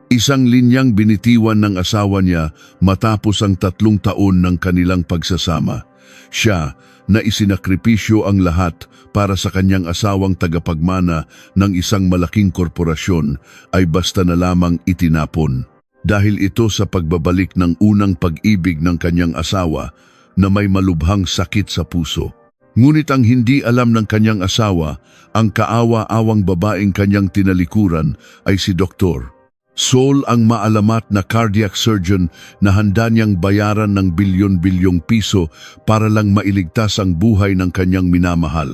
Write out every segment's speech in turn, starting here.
Isang linyang binitiwan ng asawa niya matapos ang 3 taon ng kanilang pagsasama. Siya na isinakripisyo ang lahat para sa kanyang asawang tagapagmana ng isang malaking korporasyon ay basta na lamang itinapon. Dahil ito sa pagbabalik ng unang pag-ibig ng kanyang asawa na may malubhang sakit sa puso. Ngunit ang hindi alam ng kanyang asawa, ang kaawa-awang babaeng kanyang tinalikuran ay si Dr. Saul, ang maalamat na cardiac surgeon na handa niyang bayaran ng bilyon-bilyong piso para lang mailigtas ang buhay ng kanyang minamahal.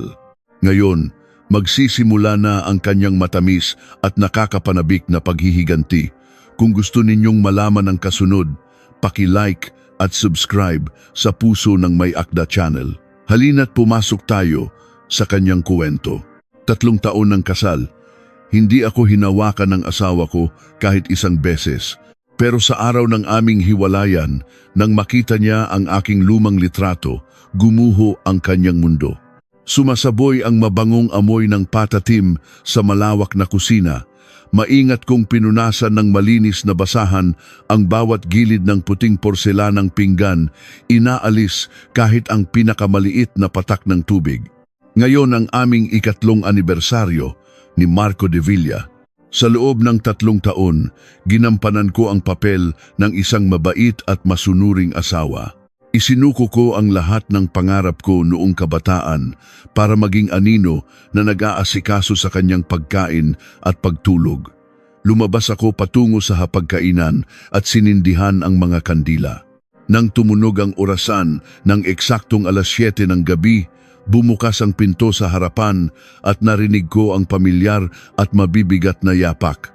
Ngayon, magsisimula na ang kanyang matamis at nakakapanabik na paghihiganti. Kung gusto ninyong malaman ang kasunod, paki-like at subscribe sa Puso ng May Akda channel. Halina't pumasok tayo sa kanyang kwento. 3 taon ng kasal. Hindi ako hinawakan ng asawa ko kahit isang beses. Pero sa araw ng aming hiwalayan, nang makita niya ang aking lumang litrato, gumuho ang kanyang mundo. Sumasaboy ang mabangong amoy ng patatim sa malawak na kusina. Maingat kong pinunasan ng malinis na basahan ang bawat gilid ng puting porselanang pinggan, inaalis kahit ang pinakamaliit na patak ng tubig. Ngayon ang aming 3 anibersaryo ni Marco de Villa. Sa loob ng 3 taon, ginampanan ko ang papel ng isang mabait at masunuring asawa. Isinuko ko ang lahat ng pangarap ko noong kabataan para maging anino na nag-aasikaso sa kanyang pagkain at pagtulog. Lumabas ako patungo sa hapagkainan at sinindihan ang mga kandila. Nang tumunog ang orasan ng eksaktong 7:00 ng gabi, bumukas ang pinto sa harapan at narinig ko ang pamilyar at mabibigat na yapak.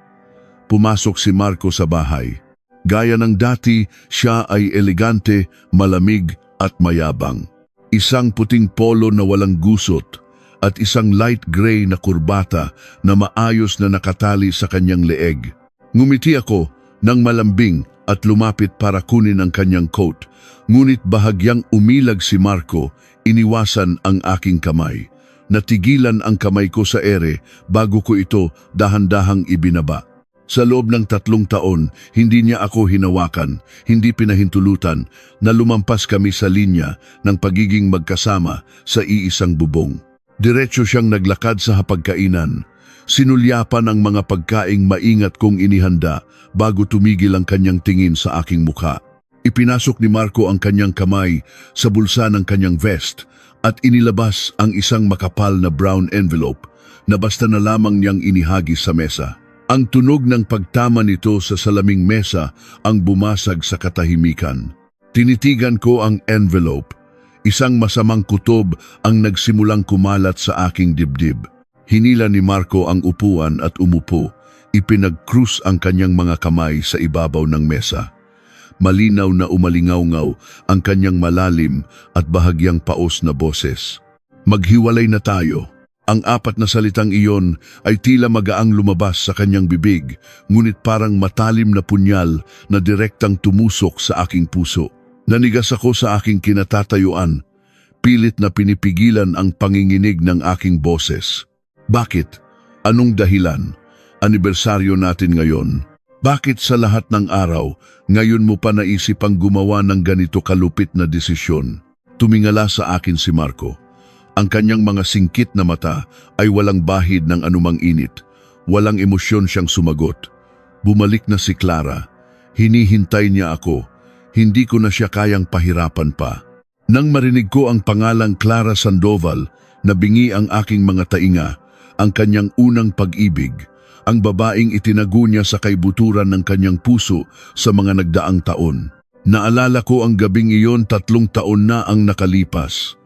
Pumasok si Marco sa bahay. Gaya ng dati, siya ay elegante, malamig at mayabang. Isang puting polo na walang gusot at isang light gray na kurbata na maayos na nakatali sa kanyang leeg. Ngumiti ako ng malambing at lumapit para kunin ang kanyang coat. Ngunit bahagyang umilag si Marco, iniwasan ang aking kamay. Natigilan ang kamay ko sa ere bago ko ito dahan-dahang ibinaba. Sa loob ng 3 taon, hindi niya ako hinawakan, hindi pinahintulutan na lumampas kami sa linya ng pagiging magkasama sa iisang bubong. Diretso siyang naglakad sa hapagkainan. Sinulyapan ang mga pagkaing maingat kong inihanda bago tumigil ang kanyang tingin sa aking mukha. Ipinasok ni Marco ang kanyang kamay sa bulsa ng kanyang vest at inilabas ang isang makapal na brown envelope na basta na lamang niyang inihagis sa mesa. Ang tunog ng pagtama nito sa salaming mesa ang bumasag sa katahimikan. Tinitigan ko ang envelope. Isang masamang kutob ang nagsimulang kumalat sa aking dibdib. Hinila ni Marco ang upuan at umupo. Ipinag-krus ang kanyang mga kamay sa ibabaw ng mesa. Malinaw na umalingaw-ngaw ang kanyang malalim at bahagyang paos na boses. Maghiwalay na tayo. Ang 4 na salitang iyon ay tila magaang lumabas sa kanyang bibig, ngunit parang matalim na punyal na direktang tumusok sa aking puso. Nanigas ako sa aking kinatatayuan, pilit na pinipigilan ang panginginig ng aking boses. Bakit? Anong dahilan? Anibersaryo natin ngayon. Bakit sa lahat ng araw, ngayon mo pa naisip ang gumawa ng ganito kalupit na desisyon? Tumingala sa akin si Marco. Ang kanyang mga singkit na mata ay walang bahid ng anumang init. Walang emosyon siyang sumagot. Bumalik na si Clara. Hinihintay niya ako. Hindi ko na siya kayang pahirapan pa. Nang marinig ko ang pangalang Clara Sandoval, nabingi ang aking mga tainga, ang kanyang unang pag-ibig, ang babaeng itinago niya sa kaibuturan ng kanyang puso sa mga nagdaang taon. Naalala ko ang gabing iyon, 3 taon na ang nakalipas.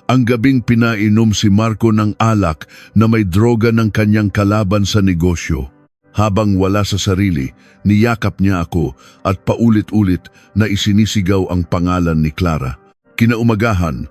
Ang gabing pinainom si Marco ng alak na may droga ng kanyang kalaban sa negosyo. Habang wala sa sarili, niyakap niya ako at paulit-ulit na isinisigaw ang pangalan ni Clara. Kinaumagahan,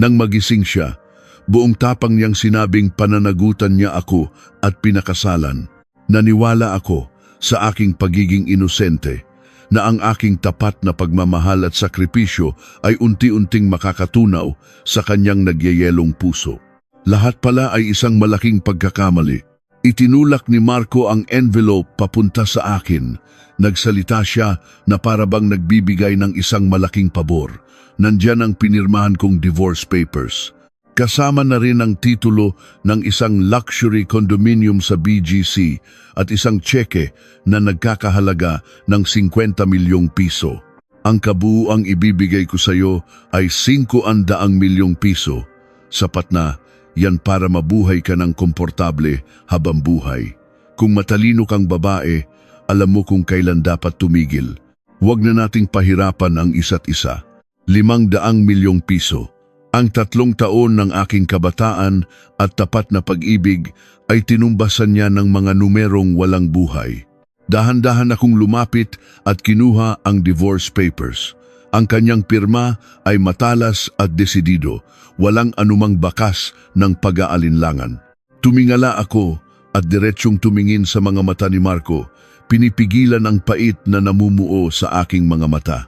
nang magising siya, buong tapang niyang sinabing pananagutan niya ako at pinakasalan. Naniwala ako sa aking pagiging inosente, na ang aking tapat na pagmamahal at sakripisyo ay unti-unting makakatunaw sa kanyang nagyayelong puso. Lahat pala ay isang malaking pagkakamali. Itinulak ni Marco ang envelope papunta sa akin. Nagsalita siya na para bang nagbibigay ng isang malaking pabor. Nandyan ang pinirmahan kong divorce papers. Kasama na rin ang titulo ng isang luxury condominium sa BGC at isang tseke na nagkakahalaga ng 50 milyong piso. Ang kabuuang ibibigay ko sa iyo ay 500 milyong piso. Sapat na, yan para mabuhay ka ng komportable habang buhay. Kung matalino kang babae, alam mo kung kailan dapat tumigil. Huwag na nating pahirapan ang isa't isa. 500 milyong piso. Ang 3 taon ng aking kabataan at tapat na pag-ibig ay tinumbasan niya ng mga numerong walang buhay. Dahan-dahan akong lumapit at kinuha ang divorce papers. Ang kanyang pirma ay matalas at desidido, walang anumang bakas ng pag-aalinlangan. Tumingala ako at diretsyong tumingin sa mga mata ni Marco, pinipigilan ang pait na namumuo sa aking mga mata.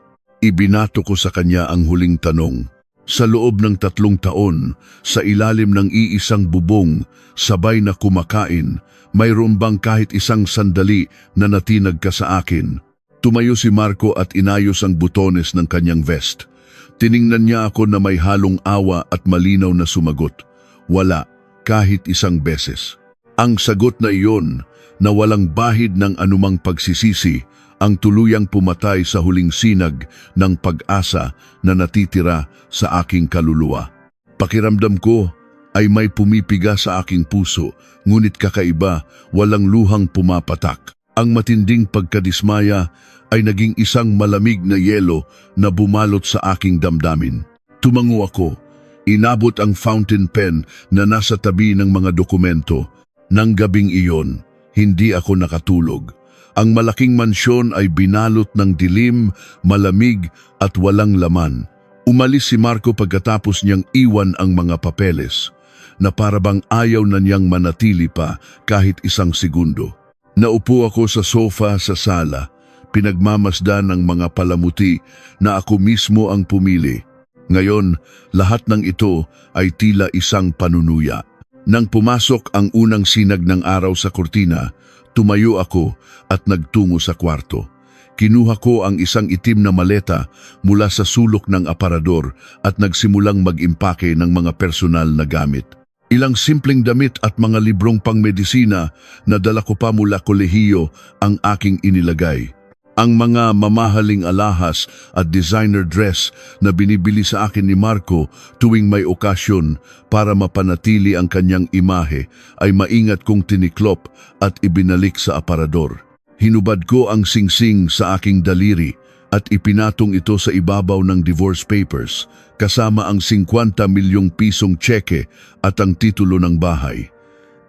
Ibinato ko sa kanya ang huling tanong. Sa loob ng 3 taon, sa ilalim ng iisang bubong, sabay na kumakain, mayroon bang kahit isang sandali na natinag ka sa akin? Tumayo si Marco at inayos ang butones ng kanyang vest. Tiningnan niya ako na may halong awa at malinaw na sumagot. Wala, kahit isang beses. Ang sagot na iyon, na walang bahid ng anumang pagsisisi, ang tuluyang pumatay sa huling sinag ng pag-asa na natitira sa aking kaluluwa. Pakiramdam ko ay may pumipiga sa aking puso, ngunit kakaiba, walang luhang pumapatak. Ang matinding pagkadismaya ay naging isang malamig na yelo na bumalot sa aking damdamin. Tumango ako, inabot ang fountain pen na nasa tabi ng mga dokumento. Nang gabing iyon, hindi ako nakatulog. Ang malaking mansyon ay binalot ng dilim, malamig at walang laman. Umalis si Marco pagkatapos niyang iwan ang mga papeles, na parabang ayaw na niyang manatili pa kahit isang segundo. Naupo ako sa sofa sa sala, pinagmamasdan ng mga palamuti na ako mismo ang pumili. Ngayon, lahat ng ito ay tila isang panunuya. Nang pumasok ang unang sinag ng araw sa kurtina, tumayo ako at nagtungo sa kwarto. Kinuha ko ang isang itim na maleta mula sa sulok ng aparador at nagsimulang mag-impake ng mga personal na gamit. Ilang simpleng damit at mga librong pangmedisina na dala ko pa mula kolehiyo ang aking inilagay. Ang mga mamahaling alahas at designer dress na binibili sa akin ni Marco tuwing may okasyon para mapanatili ang kanyang imahe ay maingat kong tiniklop at ibinalik sa aparador. Hinubad ko ang singsing sa aking daliri at ipinatong ito sa ibabaw ng divorce papers kasama ang 50 milyong pisong tseke at ang titulo ng bahay.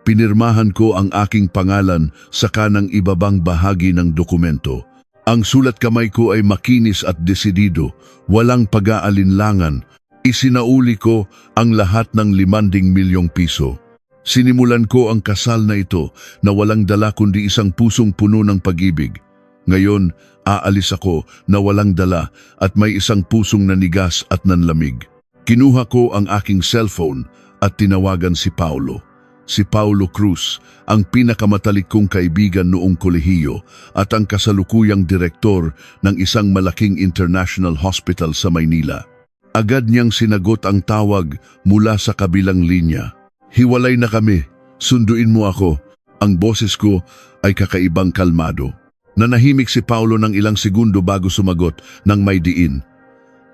Pinirmahan ko ang aking pangalan sa kanang ibabang bahagi ng dokumento. Ang sulat kamay ko ay makinis at desidido, walang pag-aalinlangan. Isinauli ko ang lahat ng 500 milyong piso. Sinimulan ko ang kasal na ito na walang dala kundi isang pusong puno ng pag-ibig. Ngayon, aalis ako na walang dala at may isang pusong nanigas at nanlamig. Kinuha ko ang aking cellphone at tinawagan si Paulo. Si Paulo Cruz, ang pinakamatalik kong kaibigan noong kolehiyo at ang kasalukuyang direktor ng isang malaking international hospital sa Maynila. Agad niyang sinagot ang tawag mula sa kabilang linya. Hiwalay na kami, sunduin mo ako. Ang boses ko ay kakaibang kalmado. Nanahimik si Paulo ng ilang segundo bago sumagot ng may diin.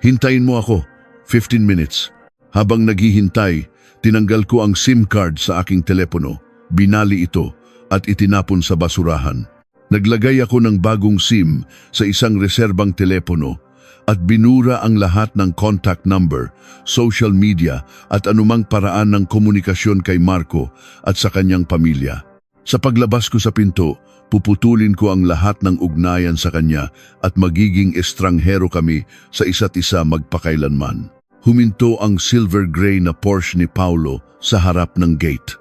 Hintayin mo ako, 15 minutes. Habang naghihintay, tinanggal ko ang SIM card sa aking telepono, binali ito at itinapon sa basurahan. Naglagay ako ng bagong SIM sa isang reserbang telepono at binura ang lahat ng contact number, social media at anumang paraan ng komunikasyon kay Marco at sa kanyang pamilya. Sa paglabas ko sa pinto, puputulin ko ang lahat ng ugnayan sa kanya at magiging estranghero kami sa isa't isa magpakailanman. Huminto ang silver gray na Porsche ni Paulo sa harap ng gate.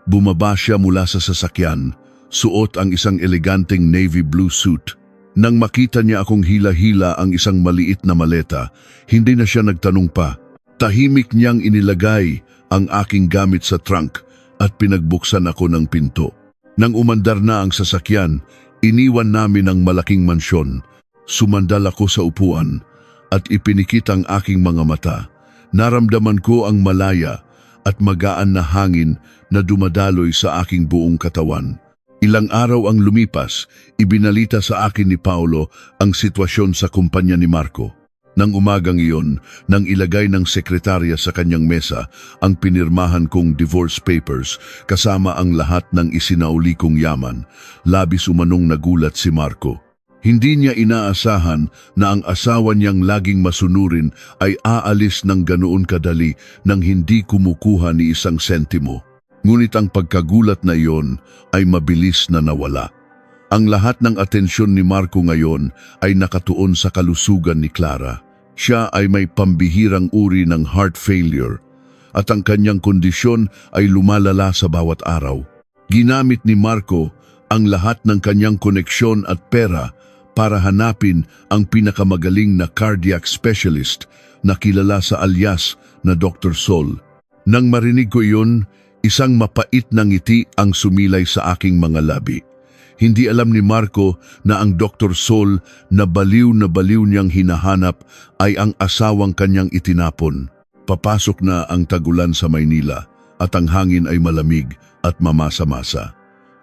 Bumaba siya mula sa sasakyan, suot ang isang eleganteng navy blue suit. Nang makita niya akong hila-hila ang isang maliit na maleta, hindi na siya nagtanong pa. Tahimik niyang inilagay ang aking gamit sa trunk at pinagbuksan ako ng pinto. Nang umandar na ang sasakyan, iniwan namin ang malaking mansyon. Sumandal ako sa upuan at ipinikit ang aking mga mata. Naramdaman ko ang malaya at magaan na hangin na dumadaloy sa aking buong katawan. Ilang araw ang lumipas, ibinalita sa akin ni Paulo ang sitwasyon sa kumpanya ni Marco. Nang umagang iyon, nang ilagay ng sekretarya sa kanyang mesa ang pinirmahan kong divorce papers kasama ang lahat ng isinauli kong yaman, labis umanong nagulat si Marco. Hindi niya inaasahan na ang asawa niyang laging masunurin ay aalis ng ganoon kadali nang hindi kumukuha ni isang sentimo. Ngunit ang pagkagulat na iyon ay mabilis na nawala. Ang lahat ng atensyon ni Marco ngayon ay nakatuon sa kalusugan ni Clara. Siya ay may pambihirang uri ng heart failure at ang kanyang kondisyon ay lumalala sa bawat araw. Ginamit ni Marco ang lahat ng kanyang koneksyon at pera para hanapin ang pinakamagaling na cardiac specialist na kilala sa alias na Dr. Sol. Nang marinig ko iyon, isang mapait na ngiti ang sumilay sa aking mga labi. Hindi alam ni Marco na ang Dr. Sol na baliw niyang hinahanap ay ang asawang kanyang itinapon. Papasok na ang tagulan sa Maynila at ang hangin ay malamig at mamasa-masa.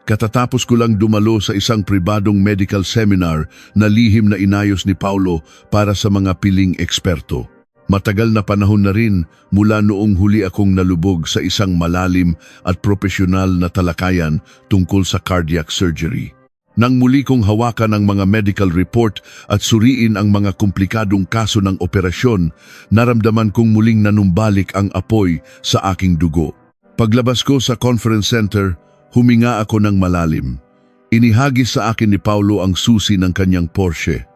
Katatapos ko lang dumalo sa isang pribadong medical seminar na lihim na inayos ni Paulo para sa mga piling eksperto. Matagal na panahon na rin mula noong huli akong nalubog sa isang malalim at propesyonal na talakayan tungkol sa cardiac surgery. Nang muli kong hawakan ang mga medical report at suriin ang mga komplikadong kaso ng operasyon, naramdaman kong muling nanumbalik ang apoy sa aking dugo. Paglabas ko sa conference center, huminga ako ng malalim. Inihagis sa akin ni Paulo ang susi ng kanyang Porsche.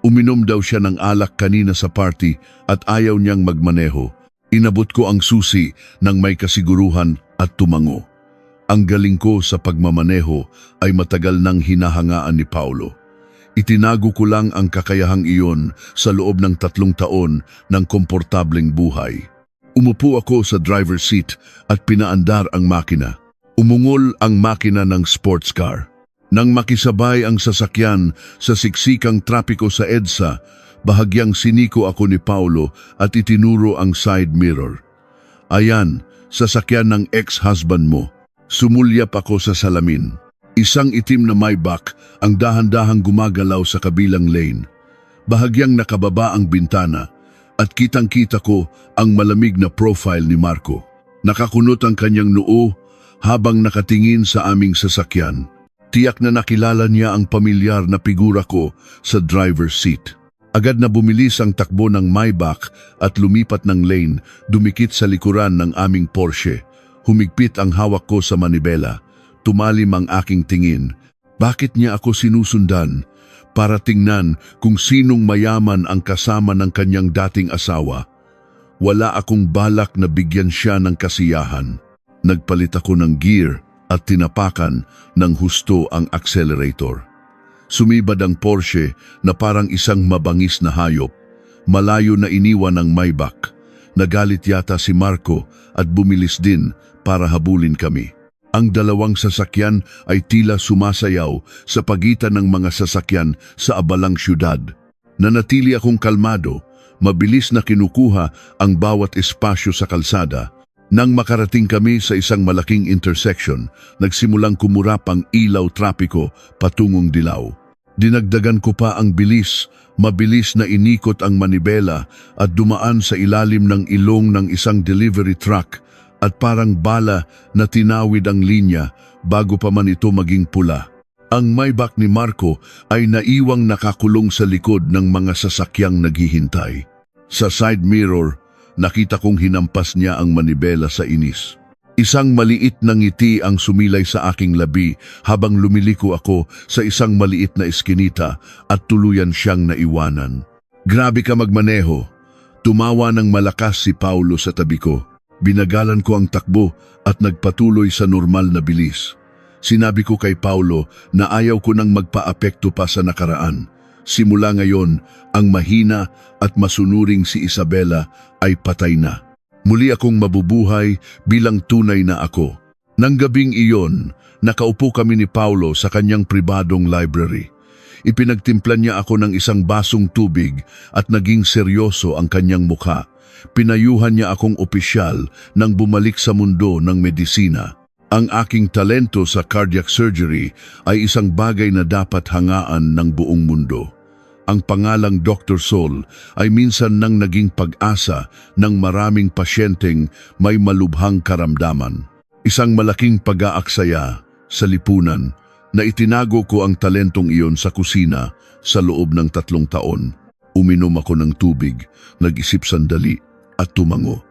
Uminom daw siya ng alak kanina sa party at ayaw niyang magmaneho. Inabot ko ang susi nang may kasiguruhan at tumango. Ang galing ko sa pagmamaneho ay matagal nang hinahangaan ni Paulo. Itinago ko lang ang kakayahang iyon sa loob ng 3 taon ng komportableng buhay. Umupo ako sa driver's seat at pinaandar ang makina. Umungol ang makina ng sports car. Nang makisabay ang sasakyan sa siksikang trapiko sa EDSA, bahagyang siniko ako ni Paulo at itinuro ang side mirror. Ayan, sasakyan ng ex-husband mo. Sumulyap ako sa salamin. Isang itim na Maybach ang dahan-dahang gumagalaw sa kabilang lane. Bahagyang nakababa ang bintana at kitang-kita ko ang malamig na profile ni Marco. Nakakunot ang kanyang noo habang nakatingin sa aming sasakyan. Tiyak na nakilala niya ang pamilyar na figura ko sa driver's seat. Agad na bumilis ang takbo ng Maybach at lumipat ng lane, dumikit sa likuran ng aming Porsche. Humigpit ang hawak ko sa manibela. Tumalim ang aking tingin. Bakit niya ako sinusundan? Para tingnan kung sinong mayaman ang kasama ng kanyang dating asawa. Wala akong balak na bigyan siya ng kasiyahan. Nagpalit ako ng gear at tinapakan ng husto ang accelerator. Sumibad ang Porsche na parang isang mabangis na hayop. Malayo na iniwan ang Maybach. Nagalit yata si Marco at bumilis din para habulin kami. Ang dalawang sasakyan ay tila sumasayaw sa pagitan ng mga sasakyan sa abalang syudad. Nanatili akong kalmado, mabilis na kinukuha ang bawat espasyo sa kalsada. Nang makarating kami sa isang malaking intersection, nagsimulang kumurap ang ilaw trapiko patungong dilaw. Dinagdagan ko pa ang bilis, mabilis na inikot ang manibela at dumaan sa ilalim ng ilong ng isang delivery truck at parang bala na tinawid ang linya bago pa man ito maging pula. Ang Maybach ni Marco ay naiwang nakakulong sa likod ng mga sasakyang naghihintay. Sa side mirror, nakita kong hinampas niya ang manibela sa inis. Isang maliit na ngiti ang sumilay sa aking labi habang lumiliko ako sa isang maliit na eskinita at tuluyan siyang naiwanan. Grabe ka magmaneho. Tumawa ng malakas si Paulo sa tabi ko. Binagalan ko ang takbo at nagpatuloy sa normal na bilis. Sinabi ko kay Paulo na ayaw ko nang magpaapekto pa sa nakaraan. Simula ngayon, ang mahina at masunuring si Isabela ay patay na. Muli akong mabubuhay bilang tunay na ako. Nang gabing iyon, Nakaupo kami ni Paulo sa kanyang pribadong library. Ipinagtimplan niya ako ng isang basong tubig at naging seryoso ang kanyang mukha. Pinayuhan niya akong opisyal nang bumalik sa mundo ng medisina. Ang aking talento sa cardiac surgery ay isang bagay na dapat hangaan ng buong mundo. Ang pangalang Dr. Sol ay minsan nang naging pag-asa ng maraming pasyenteng may malubhang karamdaman. Isang malaking pag-aaksaya sa lipunan na itinago ko ang talentong iyon sa kusina sa loob ng 3 taon. Uminom ako ng tubig, nag-isip sandali at tumango.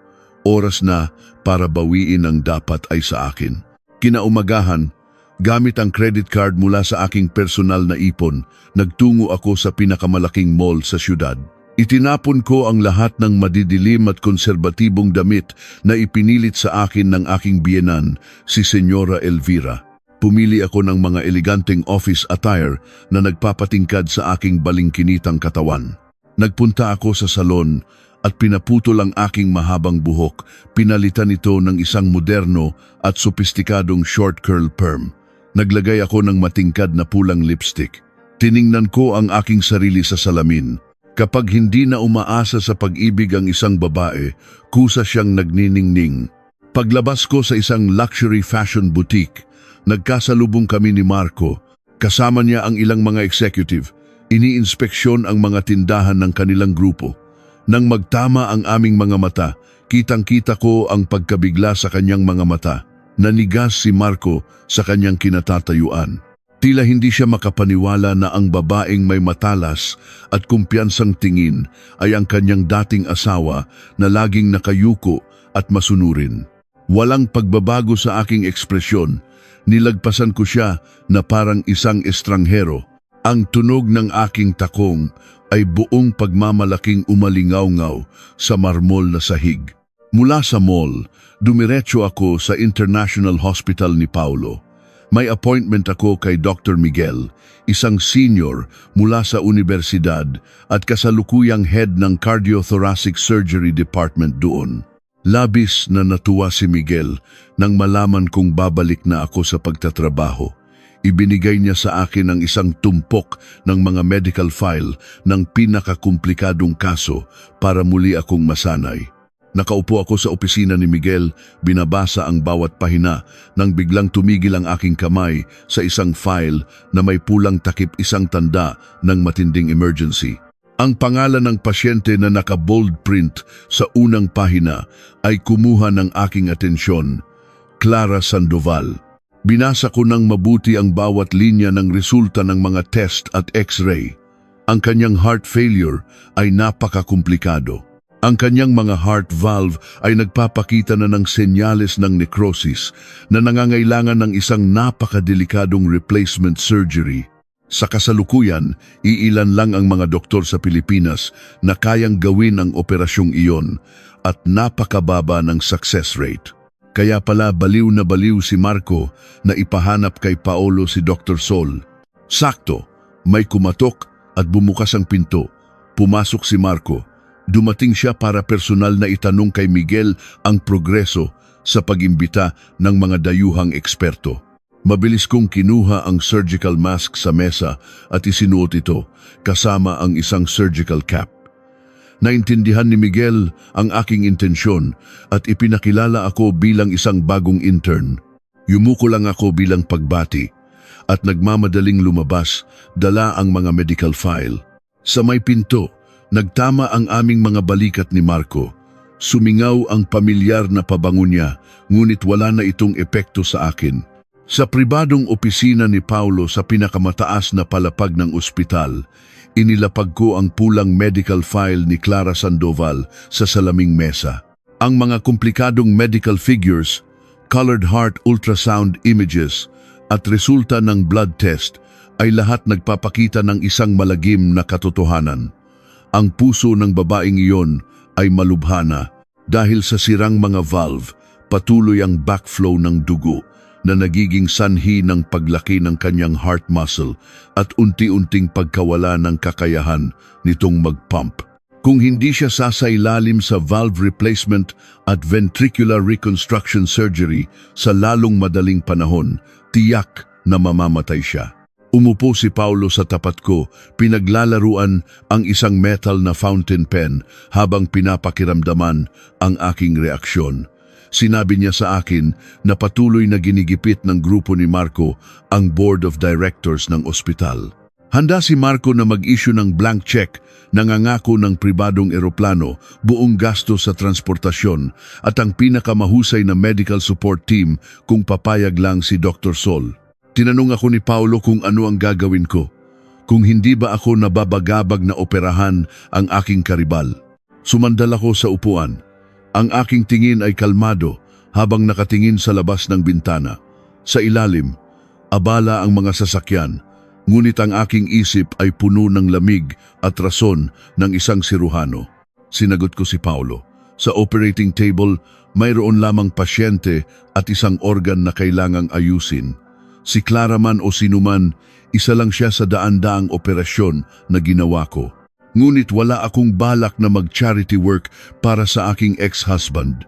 Oras na para bawiin ang dapat ay sa akin. Kinaumagahan, gamit ang credit card mula sa aking personal na ipon, nagtungo ako sa pinakamalaking mall sa syudad. Itinapon ko ang lahat ng madidilim at konserbatibong damit na ipinilit sa akin ng aking biyenan, si Senyora Elvira. Pumili ako ng mga eleganteng office attire na nagpapatingkad sa aking balingkinitang katawan. Nagpunta ako sa salon at pinaputol ang aking mahabang buhok. Pinalitan ito ng isang moderno at sopistikadong short curl perm. Naglagay ako ng matingkad na pulang lipstick. Tiningnan ko ang aking sarili sa salamin. Kapag hindi na umaasa sa pag-ibig ang isang babae, kusa siyang nagniningning. Paglabas ko sa isang luxury fashion boutique, nagkasalubong kami ni Marco. Kasama niya ang ilang mga executive. Iniinspeksyon ang mga tindahan ng kanilang grupo. Nang magtama ang aming mga mata, kitang-kita ko ang pagkabigla sa kanyang mga mata. Nanigas si Marco sa kanyang kinatatayuan. Tila hindi siya makapaniwala na ang babaeng may matalas at kumpiyansang tingin ay ang kanyang dating asawa na laging nakayuko at masunurin. Walang pagbabago sa aking ekspresyon. Nilagpasan ko siya na parang isang estranghero. Ang tunog ng aking takong ay buong pagmamalaking umalingaw-ngaw sa marmol na sahig. Mula sa mall, dumiretso ako sa International Hospital ni Paulo. May appointment ako kay Dr. Miguel, isang senior mula sa universidad at kasalukuyang head ng Cardiothoracic Surgery Department doon. Labis na natuwa si Miguel nang malaman kong babalik na ako sa pagtatrabaho. Ibinigay niya sa akin ang isang tumpok ng mga medical file ng pinakakomplikadong kaso para muli akong masanay. Nakaupo ako sa opisina ni Miguel, binabasa ang bawat pahina nang biglang tumigil ang aking kamay sa isang file na may pulang takip isang tanda ng matinding emergency. Ang pangalan ng pasyente na naka-bold print sa unang pahina ay kumuha ng aking atensyon, Clara Sandoval. Binasa ko ng mabuti ang bawat linya ng resulta ng mga test at x-ray. Ang kanyang heart failure ay napakakomplikado. Ang kanyang mga heart valve ay nagpapakita na ng senyales ng necrosis na nangangailangan ng isang napakadelikadong replacement surgery. Sa kasalukuyan, iilan lang ang mga doktor sa Pilipinas na kayang gawin ang operasyong iyon at napakababa ng success rate. Kaya pala baliw na baliw si Marco na ipahanap kay Paolo si Dr. Sol. Sakto, may kumatok at bumukas ang pinto. Pumasok si Marco. Dumating siya para personal na itanong kay Miguel ang progreso sa pag-imbita ng mga dayuhang eksperto. Mabilis kong kinuha ang surgical mask sa mesa at isinuot ito kasama ang isang surgical cap. Naintindihan ni Miguel ang aking intensyon at ipinakilala ako bilang isang bagong intern. Yumuko lang ako bilang pagbati at nagmamadaling lumabas, dala ang mga medical file. Sa may pinto, nagtama ang aming mga balikat ni Marco. Sumingaw ang pamilyar na pabango niya, ngunit wala na itong epekto sa akin. Sa pribadong opisina ni Paulo sa pinakamataas na palapag ng ospital, inilapag ko ang pulang medical file ni Clara Sandoval sa salaming mesa. Ang mga komplikadong medical figures, colored heart ultrasound images at resulta ng blood test ay lahat nagpapakita ng isang malagim na katotohanan. Ang puso ng babaeng iyon ay malubhana dahil sa sirang mga valve, patuloy ang backflow ng dugo na nagiging sanhi ng paglaki ng kanyang heart muscle at unti-unting pagkawala ng kakayahan nitong mag-pump. Kung hindi siya sasailalim sa valve replacement at ventricular reconstruction surgery sa lalong madaling panahon, tiyak na mamamatay siya. Umupo si Paulo sa tapat ko, pinaglalaruan ang isang metal na fountain pen habang pinapakiramdaman ang aking reaksyon. Sinabi niya sa akin na patuloy na ginigipit ng grupo ni Marco ang board of directors ng ospital. Handa si Marco na mag-issue ng blank check, nangangako ng pribadong eroplano, buong gasto sa transportasyon at ang pinakamahusay na medical support team kung papayag lang si Dr. Sol. Tinanong ako ni Paulo kung ano ang gagawin ko, kung hindi ba ako nababagabag na operahan ang aking karibal. Sumandal ako sa upuan. Ang aking tingin ay kalmado habang nakatingin sa labas ng bintana. Sa ilalim, abala ang mga sasakyan, ngunit ang aking isip ay puno ng lamig at rason ng isang siruhano. Sinagot ko si Paulo. Sa operating table, mayroon lamang pasyente at isang organ na kailangang ayusin. Si Clara man o sinuman, isa lang siya sa daan-daang operasyon na ginawa ko. Ngunit wala akong balak na mag-charity work para sa aking ex-husband.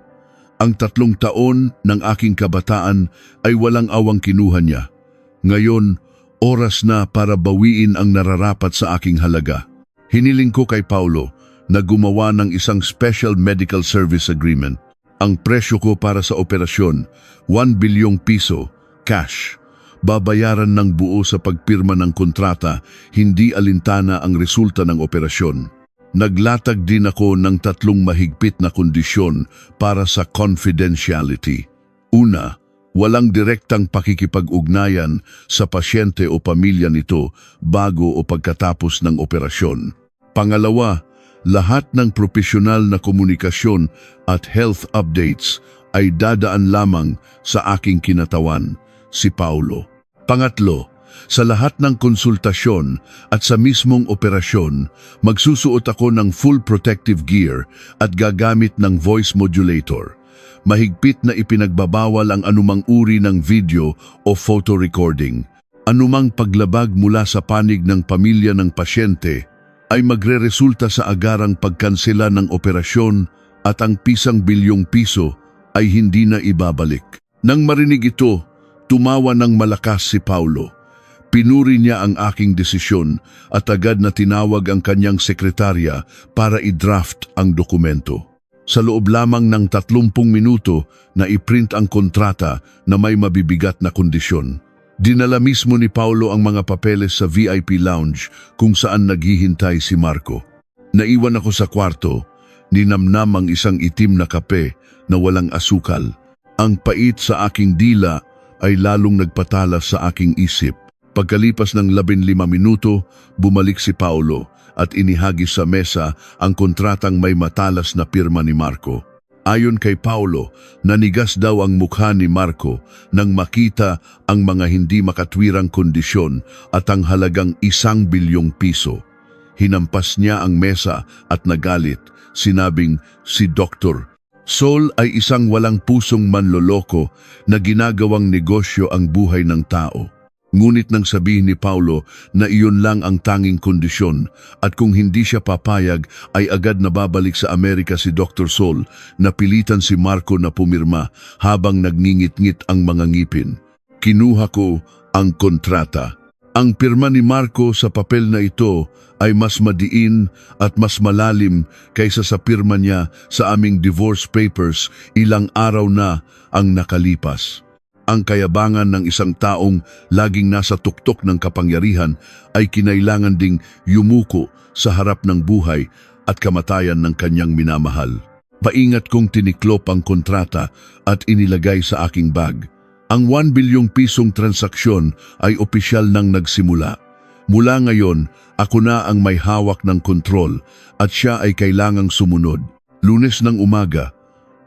Ang 3 taon ng aking kabataan ay walang awang kinuha niya. Ngayon, oras na para bawiin ang nararapat sa aking halaga. Hiniling ko kay Paulo na gumawa ng isang special medical service agreement. Ang presyo ko para sa operasyon, 1 bilyong piso, cash. Babayaran ng buo sa pagpirma ng kontrata, hindi alintana ang resulta ng operasyon. Naglatag din ako ng 3 mahigpit na kondisyon para sa confidentiality. Una, walang direktang pakikipag-ugnayan sa pasyente o pamilya nito bago o pagkatapos ng operasyon. Pangalawa, lahat ng propesyonal na komunikasyon at health updates ay dadaan lamang sa aking kinatawan, si Paulo. Pangatlo, sa lahat ng konsultasyon at sa mismong operasyon, magsusuot ako ng full protective gear at gagamit ng voice modulator. Mahigpit na ipinagbabawal ang anumang uri ng video o photo recording. Anumang paglabag mula sa panig ng pamilya ng pasyente ay magreresulta sa agarang pagkansela ng operasyon at ang pisang bilyong piso ay hindi na ibabalik. Nang marinig ito, tumawa ng malakas si Paulo. Pinuri niya ang aking desisyon at agad na tinawag ang kanyang sekretarya para i-draft ang dokumento. Sa loob lamang ng 30 minuto na i-print ang kontrata na may mabibigat na kondisyon. Dinala mismo ni Paulo ang mga papeles sa VIP lounge kung saan naghihintay si Marco. Naiwan ako sa kwarto, ninamnam ang isang itim na kape na walang asukal. Ang pait sa aking dila ay lalong nagpatalas sa aking isip. Pagkalipas ng 15 minuto, bumalik si Paulo at inihagis sa mesa ang kontratang may matalas na pirma ni Marco. Ayon kay Paulo, nanigas daw ang mukha ni Marco nang makita ang mga hindi makatwirang kondisyon at ang halagang 1 bilyong piso. Hinampas niya ang mesa at nagalit, sinabing si Dr. Sol ay isang walang pusong manloloko na ginagawang negosyo ang buhay ng tao. Ngunit nang sabihin ni Paulo na iyon lang ang tanging kondisyon at kung hindi siya papayag ay agad na babalik sa Amerika si Dr. Sol, napilitan si Marco na pumirma habang nagngingit-ngit ang mga ngipin. Kinuha ko ang kontrata. Ang pirma ni Marco sa papel na ito ay mas madiin at mas malalim kaysa sa pirma niya sa aming divorce papers ilang araw na ang nakalipas. Ang kayabangan ng isang taong laging nasa tuktok ng kapangyarihan ay kinailangan ding yumuko sa harap ng buhay at kamatayan ng kanyang minamahal. Paingat kong tiniklop ang kontrata at inilagay sa aking bag. Ang 1 bilyong pisong transaksyon ay opisyal nang nagsimula. Mula ngayon, ako na ang may hawak ng kontrol at siya ay kailangang sumunod. Lunes ng umaga,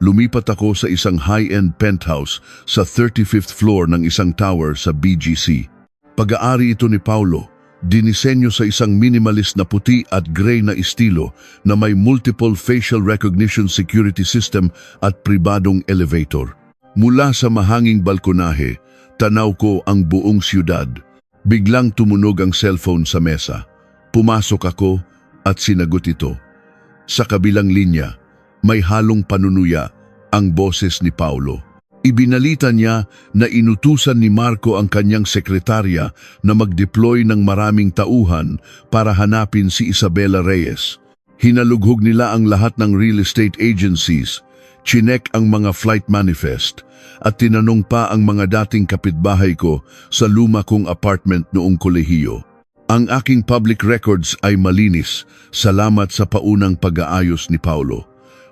lumipat ako sa isang high-end penthouse sa 35th floor ng isang tower sa BGC. Pag-aari ito ni Paulo, dinisenyo sa isang minimalist na puti at gray na estilo na may multiple facial recognition security system at pribadong elevator. Mula sa mahanging balkonahe, tanaw ko ang buong siyudad. Biglang tumunog ang cellphone sa mesa. Pumasok ako at sinagot ito. Sa kabilang linya, may halong panunuya ang boses ni Paulo. Ibinalita niya na inutusan ni Marco ang kanyang sekretarya na mag-deploy ng maraming tauhan para hanapin si Isabela Reyes. Hinalughog nila ang lahat ng real estate agencies, chinek ang mga flight manifest, at tinanong pa ang mga dating kapitbahay ko sa luma kong apartment noong kolehiyo. Ang aking public records ay malinis, salamat sa paunang pag-aayos ni Paulo.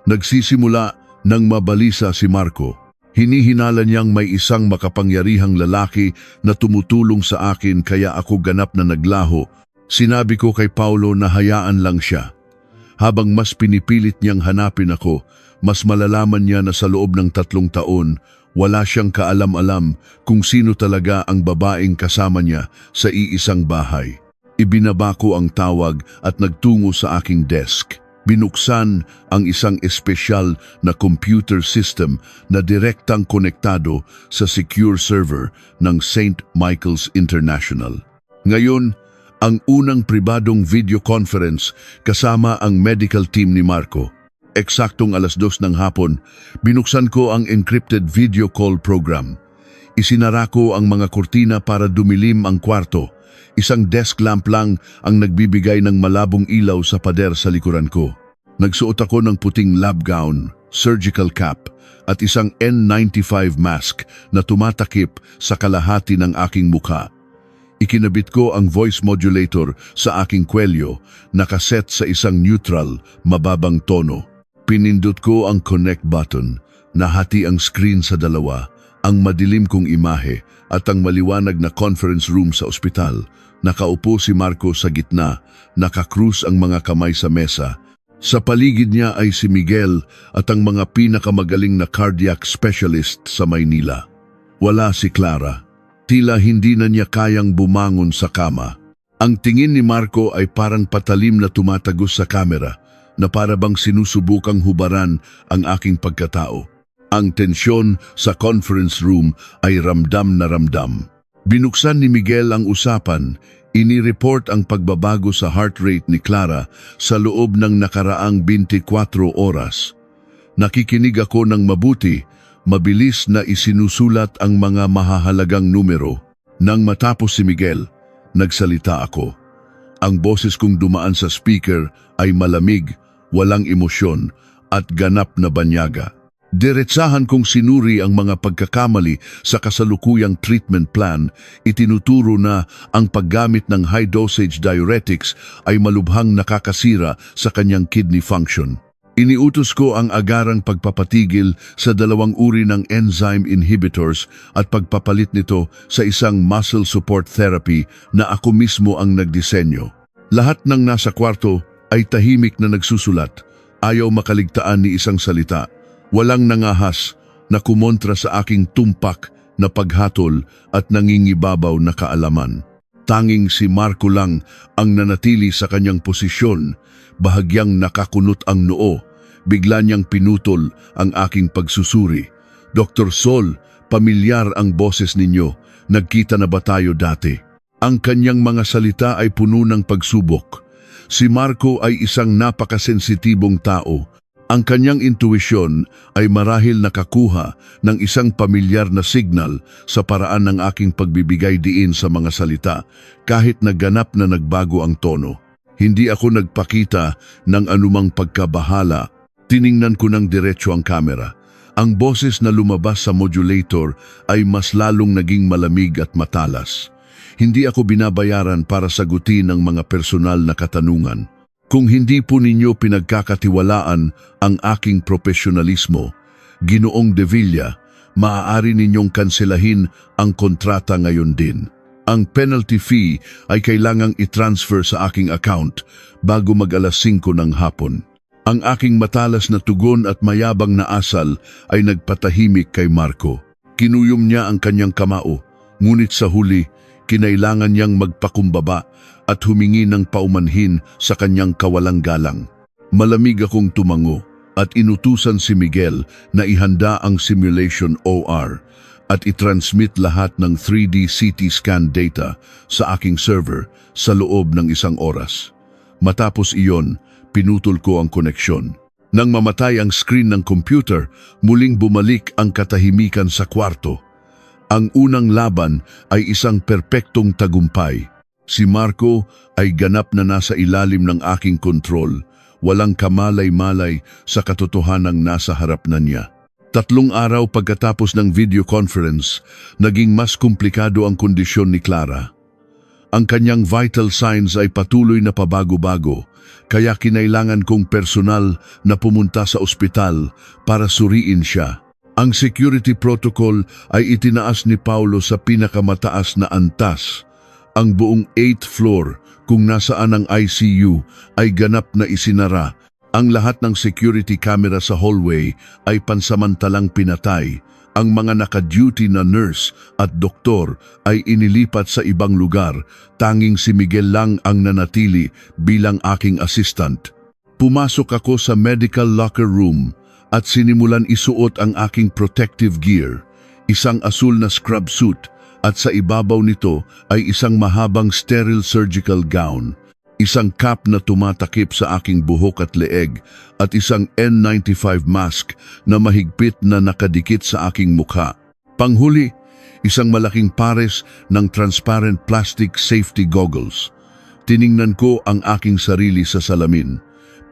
Nagsisimula nang mabalisa si Marco. Hinihinala niyang may isang makapangyarihang lalaki na tumutulong sa akin kaya ako ganap na naglaho. Sinabi ko kay Paulo na hayaan lang siya. Habang mas pinipilit niyang hanapin ako, mas malalaman niya na sa loob ng 3 taon, wala siyang kaalam-alam kung sino talaga ang babaeng kasama niya sa iisang bahay. Ibinaba ko ang tawag at nagtungo sa aking desk. Binuksan ang isang espesyal na computer system na direktang konektado sa secure server ng St. Michael's International. Ngayon, ang unang pribadong video conference kasama ang medical team ni Marco. Eksaktong 2:00 ng hapon, binuksan ko ang encrypted video call program. Isinara ko ang mga kurtina para dumilim ang kwarto. Isang desk lamp lang ang nagbibigay ng malabong ilaw sa pader sa likuran ko. Nagsuot ako ng puting lab gown, surgical cap, at isang N95 mask na tumatakip sa kalahati ng aking mukha. Ikinabit ko ang voice modulator sa aking kwelyo, nakaset sa isang neutral, mababang tono. Pinindot ko ang connect button, nahati ang screen sa dalawa, ang madilim kong imahe at ang maliwanag na conference room sa ospital. Nakaupo si Marco sa gitna, nakakrus ang mga kamay sa mesa. Sa paligid niya ay si Miguel at ang mga pinakamagaling na cardiac specialist sa Maynila. Wala si Clara. Tila hindi na niya kayang bumangon sa kama. Ang tingin ni Marco ay parang patalim na tumatagos sa kamera, na para bang sinusubukang hubaran ang aking pagkatao. Ang tensyon sa conference room ay ramdam na ramdam. Binuksan ni Miguel ang usapan, inireport ang pagbabago sa heart rate ni Clara sa loob ng nakaraang 24 oras. Nakikinig ako ng mabuti, mabilis na isinusulat ang mga mahahalagang numero. Nang matapos si Miguel, nagsalita ako. Ang boses kong dumaan sa speaker ay malamig, walang emosyon at ganap na banyaga. Diretsahan kong sinuri ang mga pagkakamali sa kasalukuyang treatment plan, itinuturo na ang paggamit ng high-dosage diuretics ay malubhang nakakasira sa kanyang kidney function. Iniutos ko ang agarang pagpapatigil sa 2 uri ng enzyme inhibitors at pagpapalit nito sa isang muscle support therapy na ako mismo ang nagdisenyo. Lahat ng nasa kwarto ay tahimik na nagsusulat, ayaw makaligtaan ni isang salita. Walang nangahas na kumontra sa aking tumpak na paghatol at nangingibabaw na kaalaman. Tanging si Marco lang ang nanatili sa kanyang posisyon, bahagyang nakakunot ang noo. Bigla niyang pinutol ang aking pagsusuri. Dr. Sol, pamilyar ang boses ninyo. Nagkita na ba tayo dati? Ang kanyang mga salita ay puno ng pagsubok. Si Marco ay isang napakasensitibong tao. Ang kanyang intuisyon ay marahil nakakuha ng isang pamilyar na signal sa paraan ng aking pagbibigay diin sa mga salita, kahit naganap na nagbago ang tono. Hindi ako nagpakita ng anumang pagkabahala. Tiningnan ko ng diretso ang kamera. Ang boses na lumabas sa modulator ay mas lalong naging malamig at matalas. Hindi ako binabayaran para sagutin ang mga personal na katanungan. Kung hindi po ninyo pinagkakatiwalaan ang aking profesionalismo, Ginoong De Villa, maaari ninyong kanselahin ang kontrata ngayon din. Ang penalty fee ay kailangang i-transfer sa aking account bago mag-alas 5 ng hapon. Ang aking matalas na tugon at mayabang na asal ay nagpatahimik kay Marco. Kinuyom niya ang kanyang kamao, ngunit sa huli, kinailangan niyang magpakumbaba at humingi ng paumanhin sa kanyang kawalang galang. Malamig akong tumango at inutusan si Miguel na ihanda ang simulation OR at i-transmit lahat ng 3D CT scan data sa aking server sa loob ng 1 oras. Matapos iyon, pinutol ko ang koneksyon. Nang mamatay ang screen ng computer, muling bumalik ang katahimikan sa kwarto. Ang unang laban ay isang perpektong tagumpay. Si Marco ay ganap na nasa ilalim ng aking kontrol, walang kamalay-malay sa katotohanang nasa harap na niya. 3 araw pagkatapos ng video conference, naging mas komplikado ang kondisyon ni Clara. Ang kanyang vital signs ay patuloy na pabago-bago, kaya kinailangan kong personal na pumunta sa ospital para suriin siya. Ang security protocol ay itinaas ni Paulo sa pinakamataas na antas. Ang buong 8th floor, kung nasaan ang ICU, ay ganap na isinara. Ang lahat ng security camera sa hallway ay pansamantalang pinatay. Ang mga naka-duty na nurse at doktor ay inilipat sa ibang lugar. Tanging si Miguel lang ang nanatili bilang aking assistant. Pumasok ako sa medical locker room at sinimulan isuot ang aking protective gear. Isang asul na scrub suit at sa ibabaw nito ay isang mahabang sterile surgical gown. Isang cap na tumatakip sa aking buhok at leeg at isang N95 mask na mahigpit na nakadikit sa aking mukha. Panghuli, isang malaking pares ng transparent plastic safety goggles. Tiningnan ko ang aking sarili sa salamin.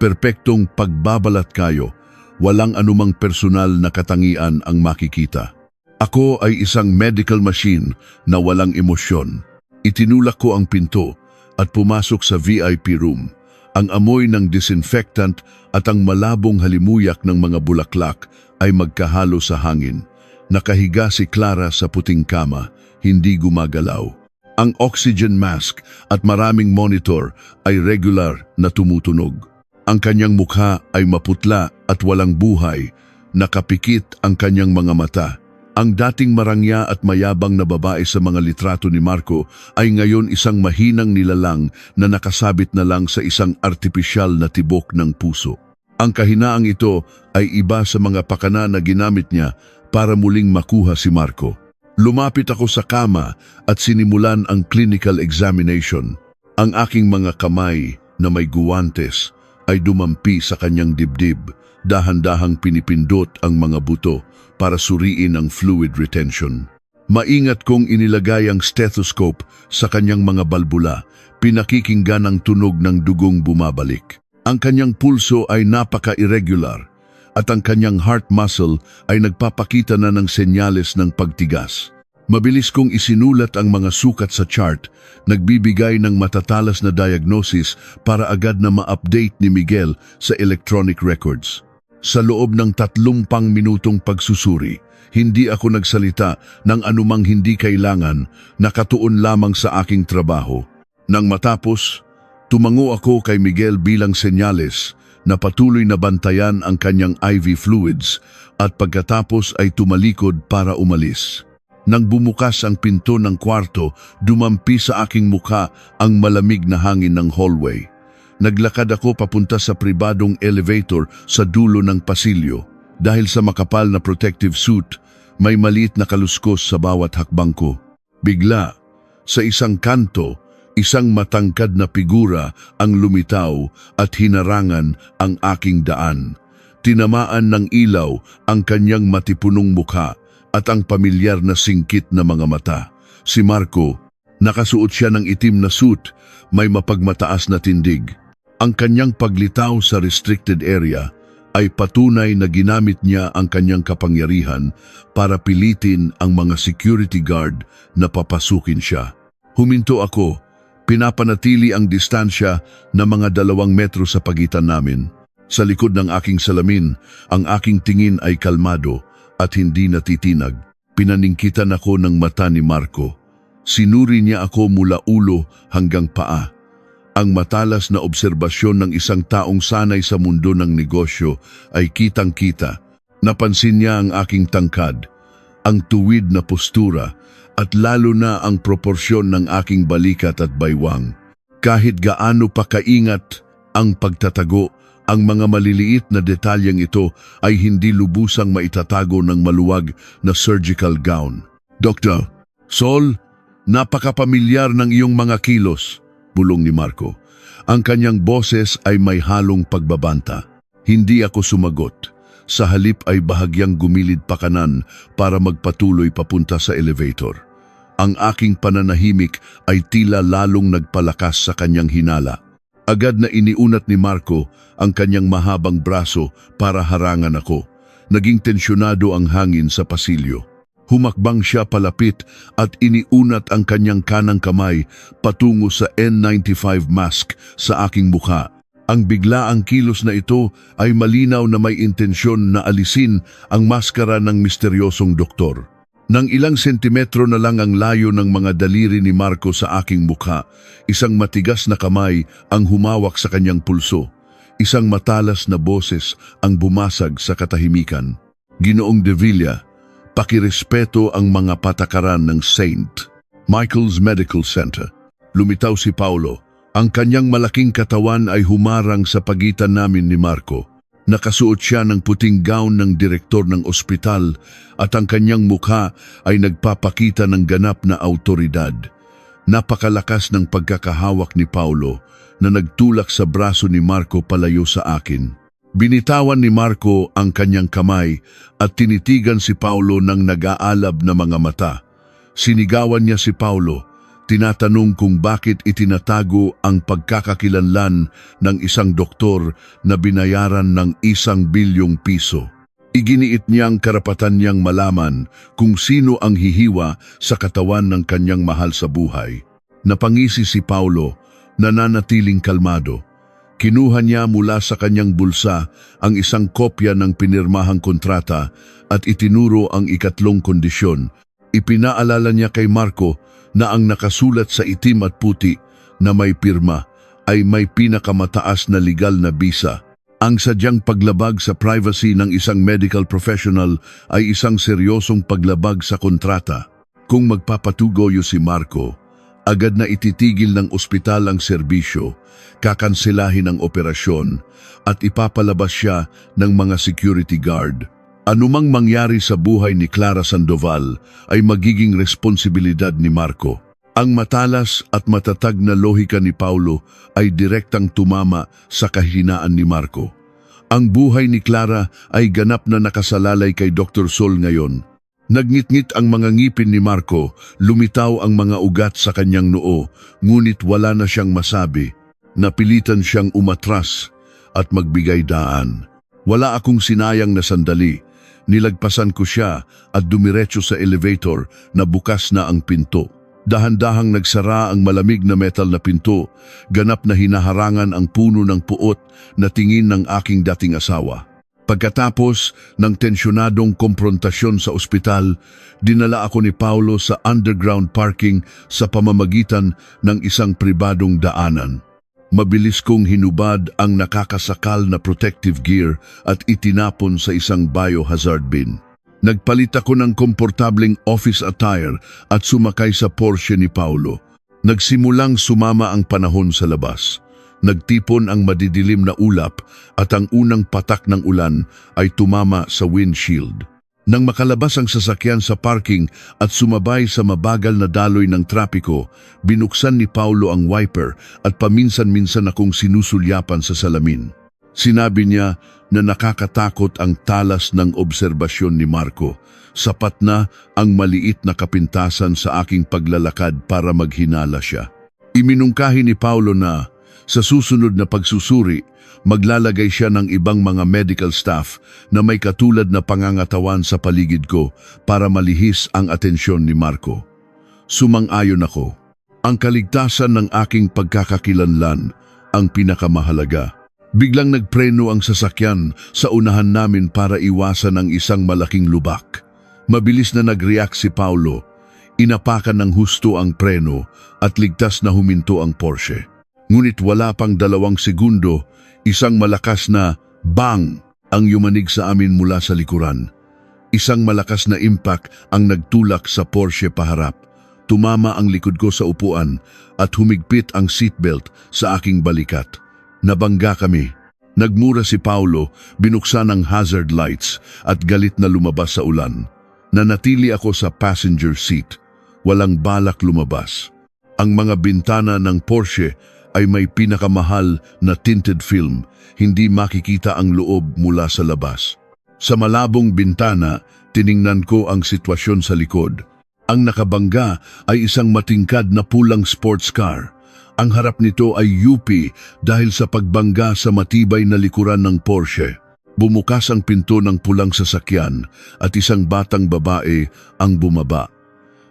Perpektong pagbabalat kayo, walang anumang personal na katangian ang makikita. Ako ay isang medical machine na walang emosyon. Itinulak ko ang pinto at pumasok sa VIP room. Ang amoy ng disinfectant at ang malabong halimuyak ng mga bulaklak ay magkahalo sa hangin. Nakahiga si Clara sa puting kama, hindi gumagalaw. Ang oxygen mask at maraming monitor ay regular na tumutunog. Ang kanyang mukha ay maputla at walang buhay, nakapikit ang kanyang mga mata. Ang dating marangya at mayabang na babae sa mga litrato ni Marco ay ngayon isang mahinang nilalang na nakasabit na lang sa isang artipisyal na tibok ng puso. Ang kahinaang ito ay iba sa mga pakana na ginamit niya para muling makuha si Marco. Lumapit ako sa kama at sinimulan ang clinical examination. Ang aking mga kamay na may guwantes ay dumampi sa kanyang dibdib, dahan-dahang pinipindot ang mga buto para suriin ang fluid retention. Maingat kong inilagay ang stethoscope sa kanyang mga balbula, pinakikinggan ang tunog ng dugong bumabalik. Ang kanyang pulso ay napaka-irregular at ang kanyang heart muscle ay nagpapakita na ng senyales ng pagtigas. Mabilis kong isinulat ang mga sukat sa chart, nagbibigay ng matatalas na diagnosis para agad na ma-update ni Miguel sa electronic records. Sa loob ng 30 minutong pagsusuri, hindi ako nagsalita ng anumang hindi kailangan, nakatuon lamang sa aking trabaho. Nang matapos, tumango ako kay Miguel bilang senyales na patuloy na bantayan ang kanyang IV fluids at pagkatapos ay tumalikod para umalis. Nang bumukas ang pinto ng kwarto, dumampi sa aking mukha ang malamig na hangin ng hallway. Naglakad ako papunta sa pribadong elevator sa dulo ng pasilyo. Dahil sa makapal na protective suit, may maliit na kaluskos sa bawat hakbang ko. Bigla, sa isang kanto, isang matangkad na figura ang lumitaw at hinarangan ang aking daan. Tinamaan ng ilaw ang kanyang matipunong mukha at ang pamilyar na singkit na mga mata. Si Marco, nakasuot siya ng itim na suit, may mapagmataas na tindig. Ang kanyang paglitaw sa restricted area ay patunay na ginamit niya ang kanyang kapangyarihan para pilitin ang mga security guard na papasukin siya. Huminto ako, pinapanatili ang distansya na mga 2 metro sa pagitan namin. Sa likod ng aking salamin, ang aking tingin ay kalmado at hindi natitinag. Pinaningkitan ako ng mata ni Marco. Sinuri niya ako mula ulo hanggang paa. Ang matalas na obserbasyon ng isang taong sanay sa mundo ng negosyo ay kitang-kita. Napansin niya ang aking tangkad, ang tuwid na postura, at lalo na ang proporsyon ng aking balikat at baywang. Kahit gaano pa kaingat ang pagtatago, ang mga maliliit na detalyeng ito ay hindi lubusang maitatago ng maluwag na surgical gown. Doktor, Sol, napakapamilyar ng iyong mga kilos. bulong ni Marco. Ang kanyang boses ay may halong pagbabanta. Hindi ako sumagot. Sa halip ay bahagyang gumilid pa kanan para magpatuloy papunta sa elevator. Ang aking pananahimik ay tila lalong nagpalakas sa kanyang hinala. Agad na iniunat ni Marco ang kanyang mahabang braso para harangan ako. Naging tensyonado ang hangin sa pasilyo. Humakbang siya palapit at iniunat ang kanyang kanang kamay patungo sa N95 mask sa aking mukha. Ang biglaang kilos na ito ay malinaw na may intensyon na alisin ang maskara ng misteryosong doktor. Nang ilang sentimetro na lang ang layo ng mga daliri ni Marco sa aking mukha, isang matigas na kamay ang humawak sa kanyang pulso. Isang matalas na boses ang bumasag sa katahimikan. Ginoong De Villa, pakirespeto ang mga patakaran ng St. Michael's Medical Center. Lumitaw si Paulo. Ang kanyang malaking katawan ay humarang sa pagitan namin ni Marco. Nakasuot siya ng puting gown ng direktor ng ospital at ang kanyang mukha ay nagpapakita ng ganap na autoridad. Napakalakas ng pagkakahawak ni Paulo na nagtulak sa braso ni Marco palayo sa akin. Binitawan ni Marco ang kanyang kamay at tinitigan si Paulo ng nag-aalab na mga mata. Sinigawan niya si Paulo. Tinatanong kung bakit itinatago ang pagkakakilanlan ng isang doktor na binayaran ng 1 bilyong piso. Iginiit niyang karapatan niyang malaman kung sino ang hihiwa sa katawan ng kanyang mahal sa buhay. Napangisi si Paulo, nananatiling kalmado. Kinuha niya mula sa kanyang bulsa ang isang kopya ng pinirmahang kontrata at itinuro ang ikatlong kondisyon. Ipinaalala niya kay Marco na ang nakasulat sa itim at puti na may pirma ay may pinakamataas na legal na bisa. Ang sadyang paglabag sa privacy ng isang medical professional ay isang seryosong paglabag sa kontrata. Kung magpapatugoyo si Marco, agad na ititigil ng ospital ang serbisyo, kakansilahin ang operasyon at ipapalabas siya ng mga security guard. Anumang mangyari sa buhay ni Clara Sandoval ay magiging responsibilidad ni Marco. Ang matalas at matatag na lohika ni Paulo ay direktang tumama sa kahinaan ni Marco. Ang buhay ni Clara ay ganap na nakasalalay kay Dr. Sol ngayon. Nagnitngit ang mga ngipin ni Marco, lumitaw ang mga ugat sa kanyang noo, ngunit wala na siyang masabi. Napilitan siyang umatras at magbigay daan. Wala akong sinayang na sandali. Nilagpasan ko siya at dumiretso sa elevator na bukas na ang pinto. Dahan-dahang nagsara ang malamig na metal na pinto, ganap na hinaharangan ang puno ng puot na tingin ng aking dating asawa. Pagkatapos ng tensyonadong komprontasyon sa ospital, dinala ako ni Paulo sa underground parking sa pamamagitan ng isang pribadong daanan. Mabilis kong hinubad ang nakakasakal na protective gear at itinapon sa isang biohazard bin. Nagpalit ako ng komportableng office attire at sumakay sa Porsche ni Paulo. Nagsimulang sumama ang panahon sa labas. Nagtipon ang madidilim na ulap at ang unang patak ng ulan ay tumama sa windshield. Nang makalabas ang sasakyan sa parking at sumabay sa mabagal na daloy ng trapiko, binuksan ni Paulo ang wiper at paminsan-minsan akong sinusulyapan sa salamin. Sinabi niya na nakakatakot ang talas ng obserbasyon ni Marco. Sapat na ang maliit na kapintasan sa aking paglalakad para maghinala siya. Iminungkahi ni Paulo na sa susunod na pagsusuri, maglalagay siya ng ibang mga medical staff na may katulad na pangangatawan sa paligid ko para malihis ang atensyon ni Marco. Sumang-ayon ako. Ang kaligtasan ng aking pagkakakilanlan ang pinakamahalaga. Biglang nagpreno ang sasakyan sa unahan namin para iwasan ang isang malaking lubak. Mabilis na nag-react si Paulo. Inapakan ng husto ang preno at ligtas na huminto ang Porsche. Ngunit wala pang 2 segundo, isang malakas na bang ang yumanig sa amin mula sa likuran. Isang malakas na impact ang nagtulak sa Porsche paharap. Tumama ang likod ko sa upuan at humigpit ang seatbelt sa aking balikat. Nabangga kami. Nagmura si Paulo, binuksan ang hazard lights at galit na lumabas sa ulan. Nanatili ako sa passenger seat. Walang balak lumabas. Ang mga bintana ng Porsche ay may pinakamahal na tinted film, hindi makikita ang loob mula sa labas. Sa malabong bintana, tiningnan ko ang sitwasyon sa likod. Ang nakabangga ay isang matingkad na pulang sports car. Ang harap nito ay UP dahil sa pagbangga sa matibay na likuran ng Porsche. Bumukas ang pinto ng pulang sasakyan at isang batang babae ang bumaba.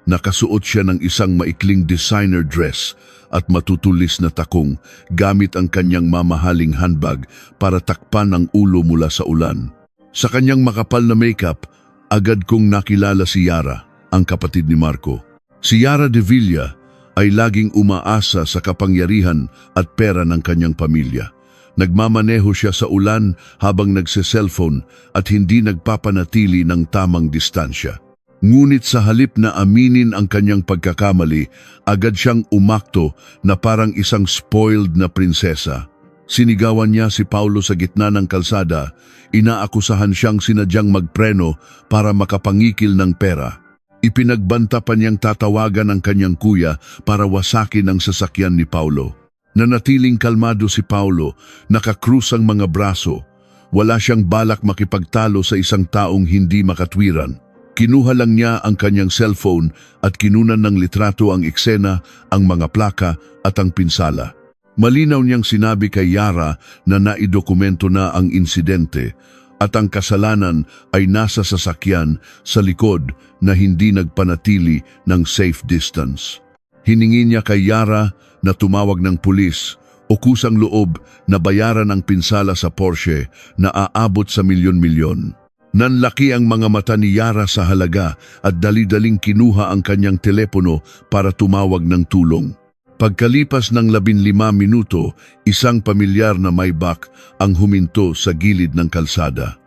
Nakasuot siya ng isang maikling designer dress at matutulis na takong gamit ang kanyang mamahaling handbag para takpan ang ulo mula sa ulan. Sa kanyang makapal na makeup, agad kong nakilala si Yara, ang kapatid ni Marco. Si Yara de Villa ay laging umaasa sa kapangyarihan at pera ng kanyang pamilya. Nagmamaneho siya sa ulan habang nagse-cellphone at hindi nagpapanatili ng tamang distansya. Ngunit sa halip na aminin ang kanyang pagkakamali, agad siyang umakto na parang isang spoiled na prinsesa. Sinigawan niya si Paulo sa gitna ng kalsada, inaakusahan siyang sinadyang magpreno para makapangikil ng pera. Ipinagbanta pa niyang tatawagan ang kanyang kuya para wasakin ang sasakyan ni Paulo. Nanatiling kalmado si Paulo, nakakrus ang mga braso. Wala siyang balak makipagtalo sa isang taong hindi makatwiran. Kinuha lang niya ang kanyang cellphone at kinunan ng litrato ang eksena, ang mga plaka at ang pinsala. Malinaw niyang sinabi kay Yara na naidokumento na ang insidente at ang kasalanan ay nasa sasakyan sa likod na hindi nagpanatili ng safe distance. Hiningi niya kay Yara na tumawag ng pulis o kusang loob na bayaran ang pinsala sa Porsche na aabot sa milyon-milyon. Nanlaki ang mga mata ni Yara sa halaga at dali-daling kinuha ang kanyang telepono para tumawag ng tulong. Pagkalipas ng 15 minuto, isang pamilyar na Maybach ang huminto sa gilid ng kalsada.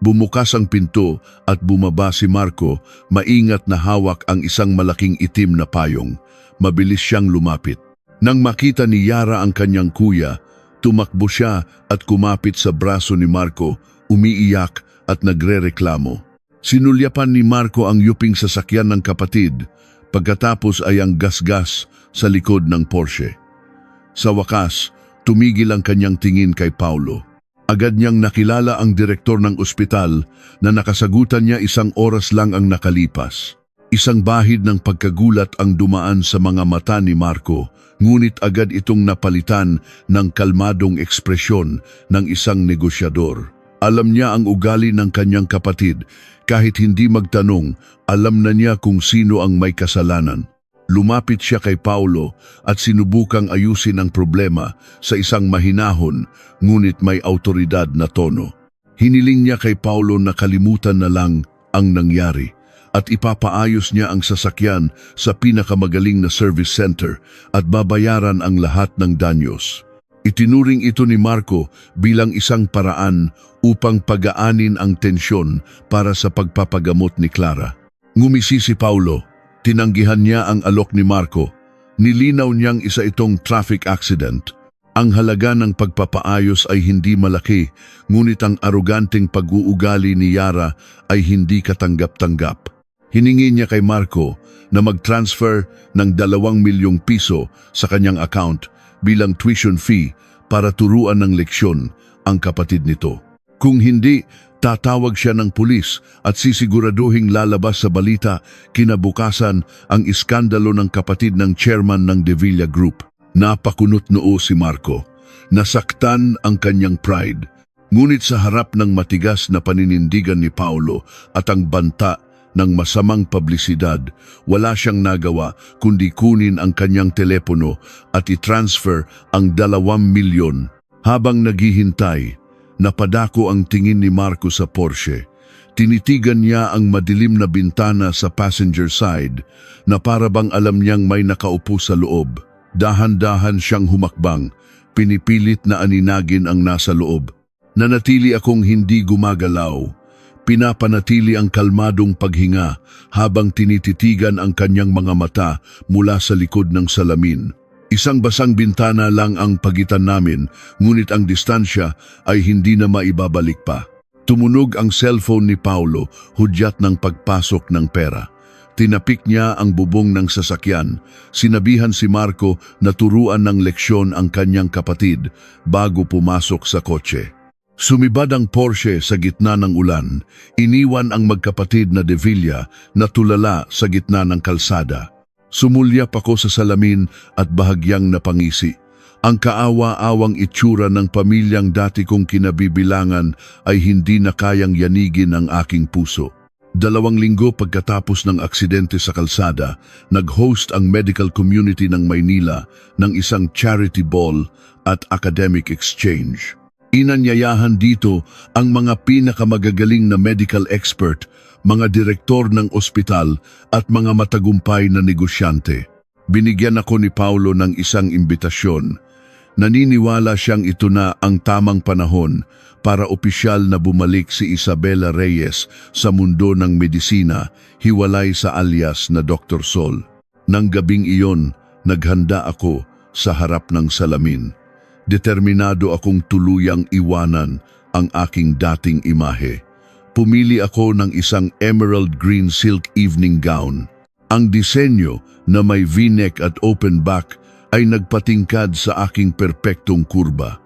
Bumukas ang pinto at bumaba si Marco, maingat na hawak ang isang malaking itim na payong. Mabilis siyang lumapit. Nang makita ni Yara ang kanyang kuya, tumakbo siya at kumapit sa braso ni Marco, umiiyak at nagrereklamo. Sinulyapan ni Marco ang yuping sasakyan ng kapatid, pagkatapos ay ang gasgas sa likod ng Porsche. Sa wakas, tumigil ang kanyang tingin kay Paulo. Agad niyang nakilala ang direktor ng ospital na nakasagutan niya 1 oras lang ang nakalipas. Isang bahid ng pagkagulat ang dumaan sa mga mata ni Marco, ngunit agad itong napalitan ng kalmadong ekspresyon ng isang negosyador. Alam niya ang ugali ng kanyang kapatid, kahit hindi magtanong, alam na niya kung sino ang may kasalanan. Lumapit siya kay Paulo at sinubukang ayusin ang problema sa isang mahinahon ngunit may autoridad na tono. Hiniling niya kay Paulo na kalimutan na lang ang nangyari at ipapaayos niya ang sasakyan sa pinakamagaling na service center at babayaran ang lahat ng danyos. Itinuring ito ni Marco bilang isang paraan upang pagaanin ang tensyon para sa pagpapagamot ni Clara. Ngumisi si Paulo. Tinanggihan niya ang alok ni Marco. Nilinaw niyang isa itong traffic accident. Ang halaga ng pagpapaayos ay hindi malaki, ngunit ang aroganteng pag-uugali ni Yara ay hindi katanggap-tanggap. Hiningi niya kay Marco na mag-transfer ng 2 milyong piso sa kanyang account bilang tuition fee para turuan ng leksyon ang kapatid nito. Kung hindi, tatawag siya ng pulis at sisiguraduhing lalabas sa balita kinabukasan ang iskandalo ng kapatid ng chairman ng De Villa Group. Napakunot noo si Marco. Nasaktan ang kanyang pride. Ngunit sa harap ng matigas na paninindigan ni Paulo at ang banta ng masamang publisidad, wala siyang nagawa kundi kunin ang kanyang telepono at i-transfer ang 2 milyon. Habang naghihintay, napadako ang tingin ni Marco sa Porsche. Tinitigan niya ang madilim na bintana sa passenger side na para bang alam niyang may nakaupo sa loob. Dahan-dahan siyang humakbang, pinipilit na aninagin ang nasa loob. Nanatili akong hindi gumagalaw. Pinapanatili ang kalmadong paghinga habang tinititigan ang kanyang mga mata mula sa likod ng salamin. Isang basang bintana lang ang pagitan namin, ngunit ang distansya ay hindi na maibabalik pa. Tumunog ang cellphone ni Paulo, hudyat ng pagpasok ng pera. Tinapik niya ang bubong ng sasakyan. Sinabihan si Marco na turuan ng leksyon ang kanyang kapatid bago pumasok sa kotse. Sumibad ang Porsche sa gitna ng ulan. Iniwan ang magkapatid na De Villa na tulala sa gitna ng kalsada. Sumulyap ako sa salamin at bahagyang napangisi. Ang kaawa-awang itsura ng pamilyang dati kong kinabibilangan ay hindi na kayang yanigin ang aking puso. 2 linggo pagkatapos ng aksidente sa kalsada, nag-host ang medical community ng Maynila ng isang charity ball at academic exchange. Inanyayahan dito ang mga pinakamagagaling na medical expert, mga direktor ng ospital at mga matagumpay na negosyante. Binigyan ako ni Paulo ng isang imbitasyon. Naniniwala siyang ito na ang tamang panahon para opisyal na bumalik si Isabela Reyes sa mundo ng medisina, hiwalay sa alias na Dr. Sol. Nang gabing iyon, naghanda ako sa harap ng salamin. Determinado akong tuluyang iwanan ang aking dating imahe. Pumili ako ng isang emerald green silk evening gown. Ang disenyo na may V-neck at open back ay nagpatingkad sa aking perpektong kurba.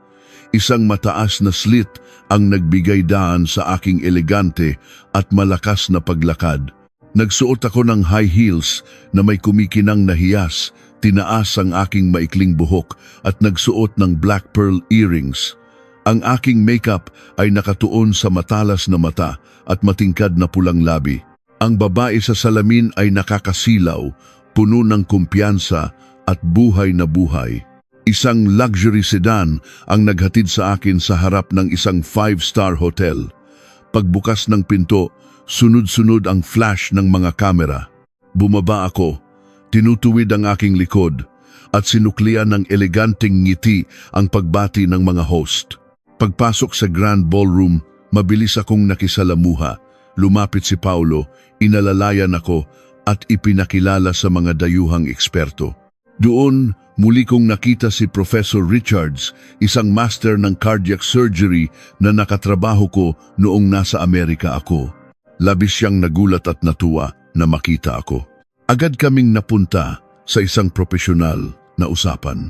Isang mataas na slit ang nagbigay daan sa aking elegante at malakas na paglakad. Nagsuot ako ng high heels na may kumikinang na hiyas, tinaas ang aking maikling buhok at nagsuot ng black pearl earrings. Ang aking makeup ay nakatuon sa matalas na mata at matingkad na pulang labi. Ang babae sa salamin ay nakakasilaw, puno ng kumpiyansa at buhay na buhay. Isang luxury sedan ang naghatid sa akin sa harap ng isang 5-star hotel. Pagbukas ng pinto, sunod-sunod ang flash ng mga kamera. Bumaba ako, tinutuwid ang aking likod, at sinuklian ng eleganteng ngiti ang pagbati ng mga host. Pagpasok sa grand ballroom, mabilis akong nakisalamuha. Lumapit si Paulo, inalalayan ako at ipinakilala sa mga dayuhang eksperto. Doon, muli kong nakita si Professor Richards, isang master ng cardiac surgery na nakatrabaho ko noong nasa Amerika ako. Labis siyang nagulat at natuwa na makita ako. Agad kaming napunta sa isang profesional na usapan.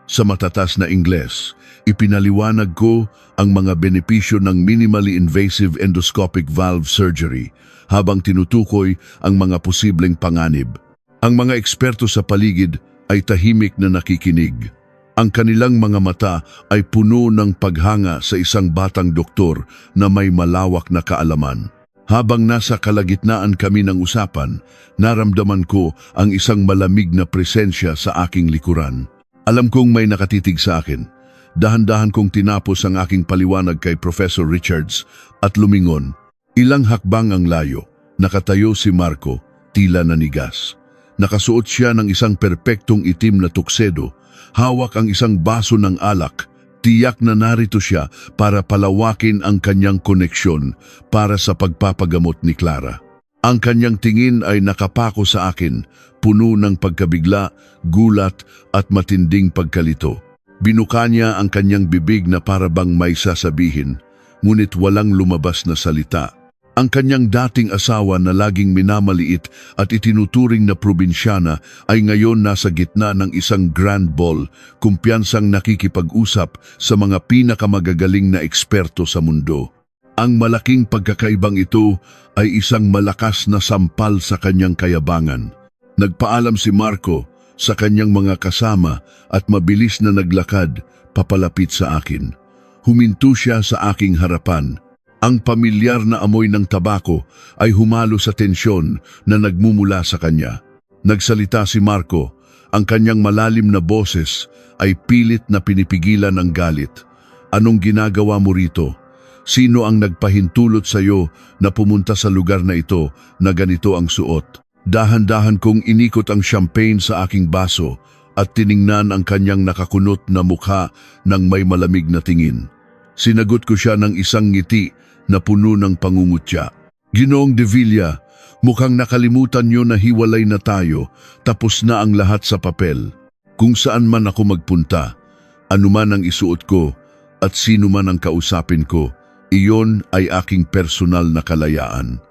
Sa matatas na Ingles, ipinaliwanag ko ang mga benepisyo ng minimally invasive endoscopic valve surgery habang tinutukoy ang mga posibleng panganib. Ang mga eksperto sa paligid ay tahimik na nakikinig. Ang kanilang mga mata ay puno ng paghanga sa isang batang doktor na may malawak na kaalaman. Habang nasa kalagitnaan kami ng usapan, naramdaman ko ang isang malamig na presensya sa aking likuran. Alam kong may nakatitig sa akin. Dahan-dahan kong tinapos ang aking paliwanag kay Professor Richards at lumingon. Ilang hakbang ang layo, nakatayo si Marco, tila nanigas. Nakasuot siya ng isang perpektong itim na tuksedo, hawak ang isang baso ng alak. Tiyak na narito siya para palawakin ang kanyang koneksyon para sa pagpapagamot ni Clara. Ang kanyang tingin ay nakapako sa akin, puno ng pagkabigla, gulat at matinding pagkalito. Binuka niya ang kanyang bibig na parabang may sasabihin, ngunit walang lumabas na salita. Ang kanyang dating asawa na laging minamaliit at itinuturing na probinsyana ay ngayon nasa gitna ng isang grand ball, kumpiyansang nakikipag-usap sa mga pinakamagagaling na eksperto sa mundo. Ang malaking pagkakaibang ito ay isang malakas na sampal sa kanyang kayabangan. Nagpaalam si Marco sa kanyang mga kasama at mabilis na naglakad papalapit sa akin. Huminto siya sa aking harapan. Ang pamilyar na amoy ng tabako ay humalo sa tensyon na nagmumula sa kanya. Nagsalita si Marco, ang kanyang malalim na boses ay pilit na pinipigilan ang galit. Anong ginagawa mo rito? Sino ang nagpahintulot sa iyo na pumunta sa lugar na ito na ganito ang suot? Dahan-dahan kong inikot ang champagne sa aking baso at tiningnan ang kanyang nakakunot na mukha ng may malamig na tingin. Sinagot ko siya ng isang ngiti na puno ng pangungutya. Ginoong De Villa, mukhang nakalimutan niyo na hiwalay na tayo, tapos na ang lahat sa papel. Kung saan man ako magpunta, anuman ang isuot ko at sino man ang kausapin ko, iyon ay aking personal na kalayaan.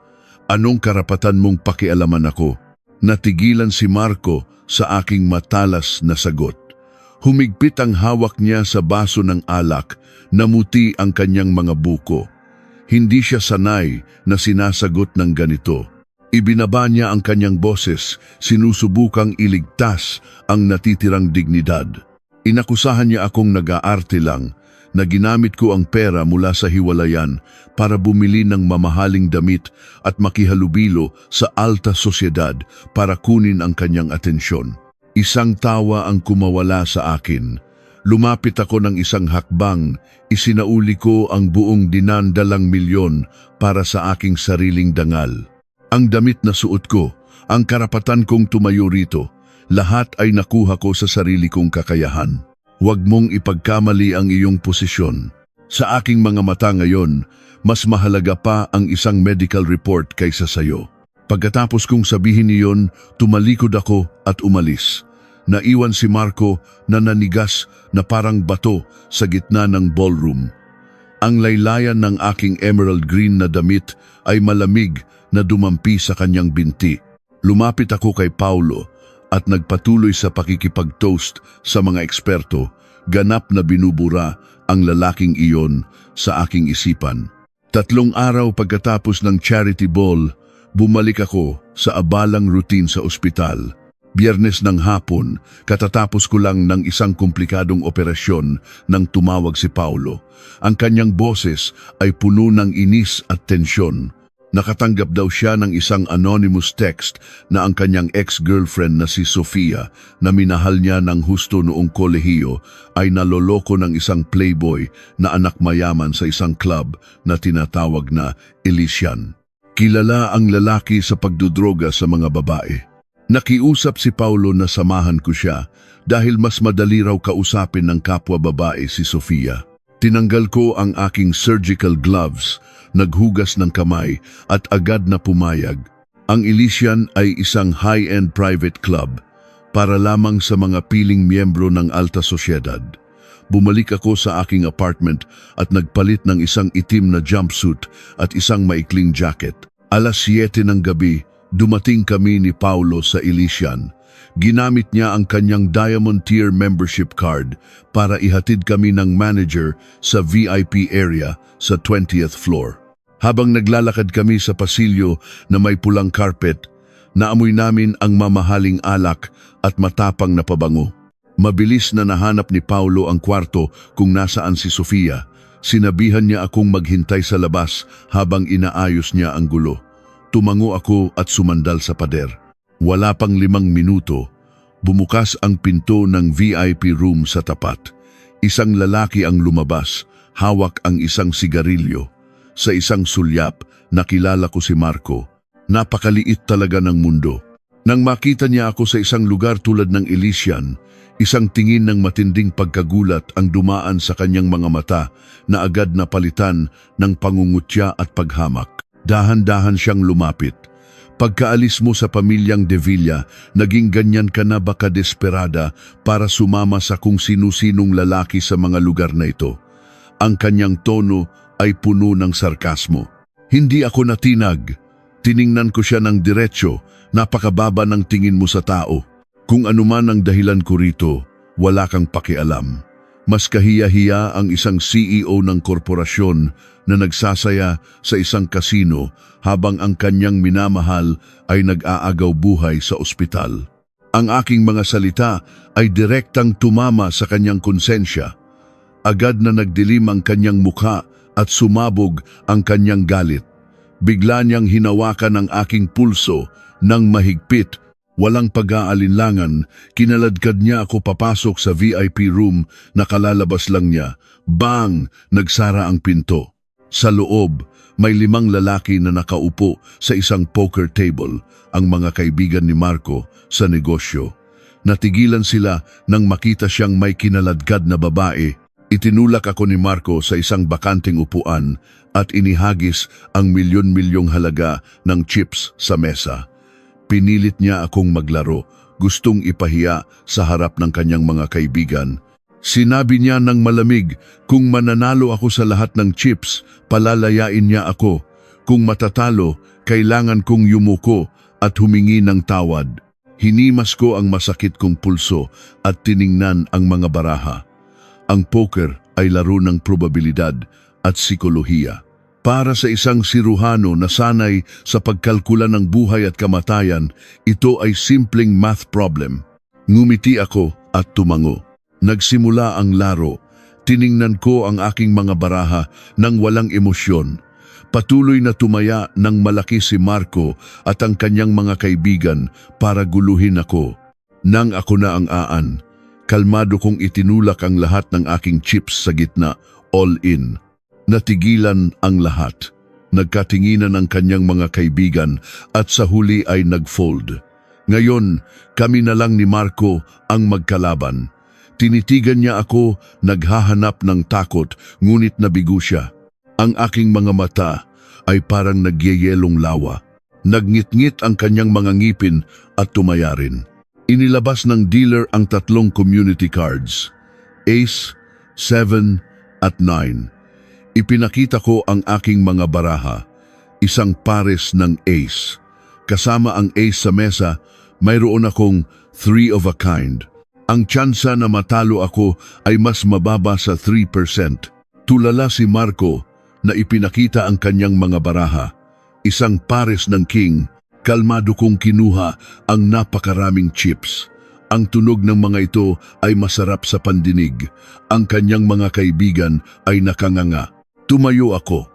Anong karapatan mong pakialaman ako? Natigilan si Marco sa aking matalas na sagot. Humigpit ang hawak niya sa baso ng alak, namuti ang kanyang mga buko. Hindi siya sanay na sinasagot ng ganito. Ibinaba niya ang kanyang boses, sinusubukang iligtas ang natitirang dignidad. Inakusahan niya akong nag-aarte lang, na ginamit ko ang pera mula sa hiwalayan para bumili ng mamahaling damit at makihalubilo sa alta sosyedad para kunin ang kanyang atensyon. Isang tawa ang kumawala sa akin. Lumapit ako ng isang hakbang, isinauli ko ang buong dinandalang milyon para sa aking sariling dangal. Ang damit na suot ko, ang karapatan kong tumayo rito, lahat ay nakuha ko sa sarili kong kakayahan. Huwag mong ipagkamali ang iyong posisyon. Sa aking mga mata ngayon, mas mahalaga pa ang isang medical report kaysa sayo. Pagkatapos kong sabihin niyon, tumalikod ako at umalis. Naiwan si Marco na nanigas na parang bato sa gitna ng ballroom. Ang laylayan ng aking emerald green na damit ay malamig na dumampi sa kanyang binti. Lumapit ako kay Paulo at nagpatuloy sa pakikipag-toast sa mga eksperto, ganap na binubura ang lalaking iyon sa aking isipan. 3 araw pagkatapos ng charity ball, bumalik ako sa abalang routine sa ospital. Biyernes ng hapon, katatapos ko lang ng isang komplikadong operasyon nang tumawag si Paulo. Ang kanyang boses ay puno ng inis at tensyon. Nakatanggap daw siya ng isang anonymous text na ang kanyang ex-girlfriend na si Sofia, na minahal niya ng husto noong kolehiyo, ay naloloko ng isang playboy na anak mayaman sa isang club na tinatawag na Elysian. Kilala ang lalaki sa pagdudroga sa mga babae. Nakiusap si Paulo na samahan ko siya dahil mas madali raw kausapin ng kapwa babae si Sofia. Tinanggal ko ang aking surgical gloves, naghugas ng kamay at agad na pumayag. Ang Elysian ay isang high-end private club para lamang sa mga piling miyembro ng alta sosyedad. Bumalik ako sa aking apartment at nagpalit ng isang itim na jumpsuit at isang maikling jacket. 7:00 ng gabi, dumating kami ni Paulo sa Elysian. Ginamit niya ang kanyang Diamond Tier membership card para ihatid kami ng manager sa VIP area sa 20th floor. Habang naglalakad kami sa pasilyo na may pulang carpet, naamoy namin ang mamahaling alak at matapang na pabango. Mabilis na nahanap ni Paulo ang kwarto kung nasaan si Sofia. Sinabihan niya akong maghintay sa labas habang inaayos niya ang gulo. Tumango ako at sumandal sa pader. Wala pang 5 minuto, bumukas ang pinto ng VIP room sa tapat. Isang lalaki ang lumabas, hawak ang isang sigarilyo. Sa isang sulyap, nakilala ko si Marco. Napakaliit talaga ng mundo. Nang makita niya ako sa isang lugar tulad ng Elysian, isang tingin ng matinding pagkagulat ang dumaan sa kanyang mga mata na agad napalitan ng pangungutya at paghamak. Dahan-dahan siyang lumapit. Pagkaalis mo sa pamilyang De Villa, naging ganyan ka na ba kadesperada para sumama sa kung sino-sinong lalaki sa mga lugar na ito? Ang kanyang tono ay puno ng sarkasmo. Hindi ako natinag. Tiningnan ko siya ng diretsyo, napakababa ng tingin mo sa tao. Kung anuman ang dahilan ko rito, wala kang pakialam. Mas kahiya-hiya ang isang CEO ng korporasyon na nagsasaya sa isang kasino habang ang kanyang minamahal ay nag-aagaw buhay sa ospital. Ang aking mga salita ay direktang tumama sa kanyang konsensya. Agad na nagdilim ang kanyang mukha at sumabog ang kanyang galit. Bigla niyang hinawakan ang aking pulso ng mahigpit. Walang pag-aalinlangan, kinaladkad niya ako papasok sa VIP room na kalalabas lang niya. Bang! Nagsara ang pinto. Sa loob, may 5 lalaki na nakaupo sa isang poker table, ang mga kaibigan ni Marco sa negosyo. Natigilan sila nang makita siyang may kinaladkad na babae. Itinulak ako ni Marco sa isang bakanting upuan at inihagis ang milyon-milyong halaga ng chips sa mesa. Pinilit niya akong maglaro, gustong ipahiya sa harap ng kanyang mga kaibigan. Sinabi niya ng malamig, kung mananalo ako sa lahat ng chips, palalayain niya ako. Kung matatalo, kailangan kong yumuko at humingi ng tawad. Hinimas ko ang masakit kong pulso at tiningnan ang mga baraha. Ang poker ay laro ng probabilidad at psikolohiya. Para sa isang siruhano na sanay sa pagkalkula ng buhay at kamatayan, ito ay simpleng math problem. Ngumiti ako at tumango. Nagsimula ang laro. Tiningnan ko ang aking mga baraha nang walang emosyon. Patuloy na tumaya ng malaki si Marco at ang kanyang mga kaibigan para guluhin ako. Nang ako na ang aan, kalmado kong itinulak ang lahat ng aking chips sa gitna, all in. Natigilan ang lahat. Nagkatinginan ang kanyang mga kaibigan at sa huli ay nag-fold. Ngayon, kami na lang ni Marco ang magkalaban. Tinitigan niya ako, naghahanap ng takot, ngunit nabigo siya. Ang aking mga mata ay parang nagyeyelong lawa. Nagngit-ngit ang kanyang mga ngipin at tumaya rin. Inilabas ng dealer ang 3 community cards, Ace, 7 at 9. Ipinakita ko ang aking mga baraha, isang pares ng Ace. Kasama ang Ace sa mesa, mayroon akong 3 of a kind. Ang tsansa na matalo ako ay mas mababa sa 3%. Tulala si Marco na ipinakita ang kanyang mga baraha. Isang pares ng king, kalmado kong kinuha ang napakaraming chips. Ang tunog ng mga ito ay masarap sa pandinig. Ang kanyang mga kaibigan ay nakanganga. Tumayo ako.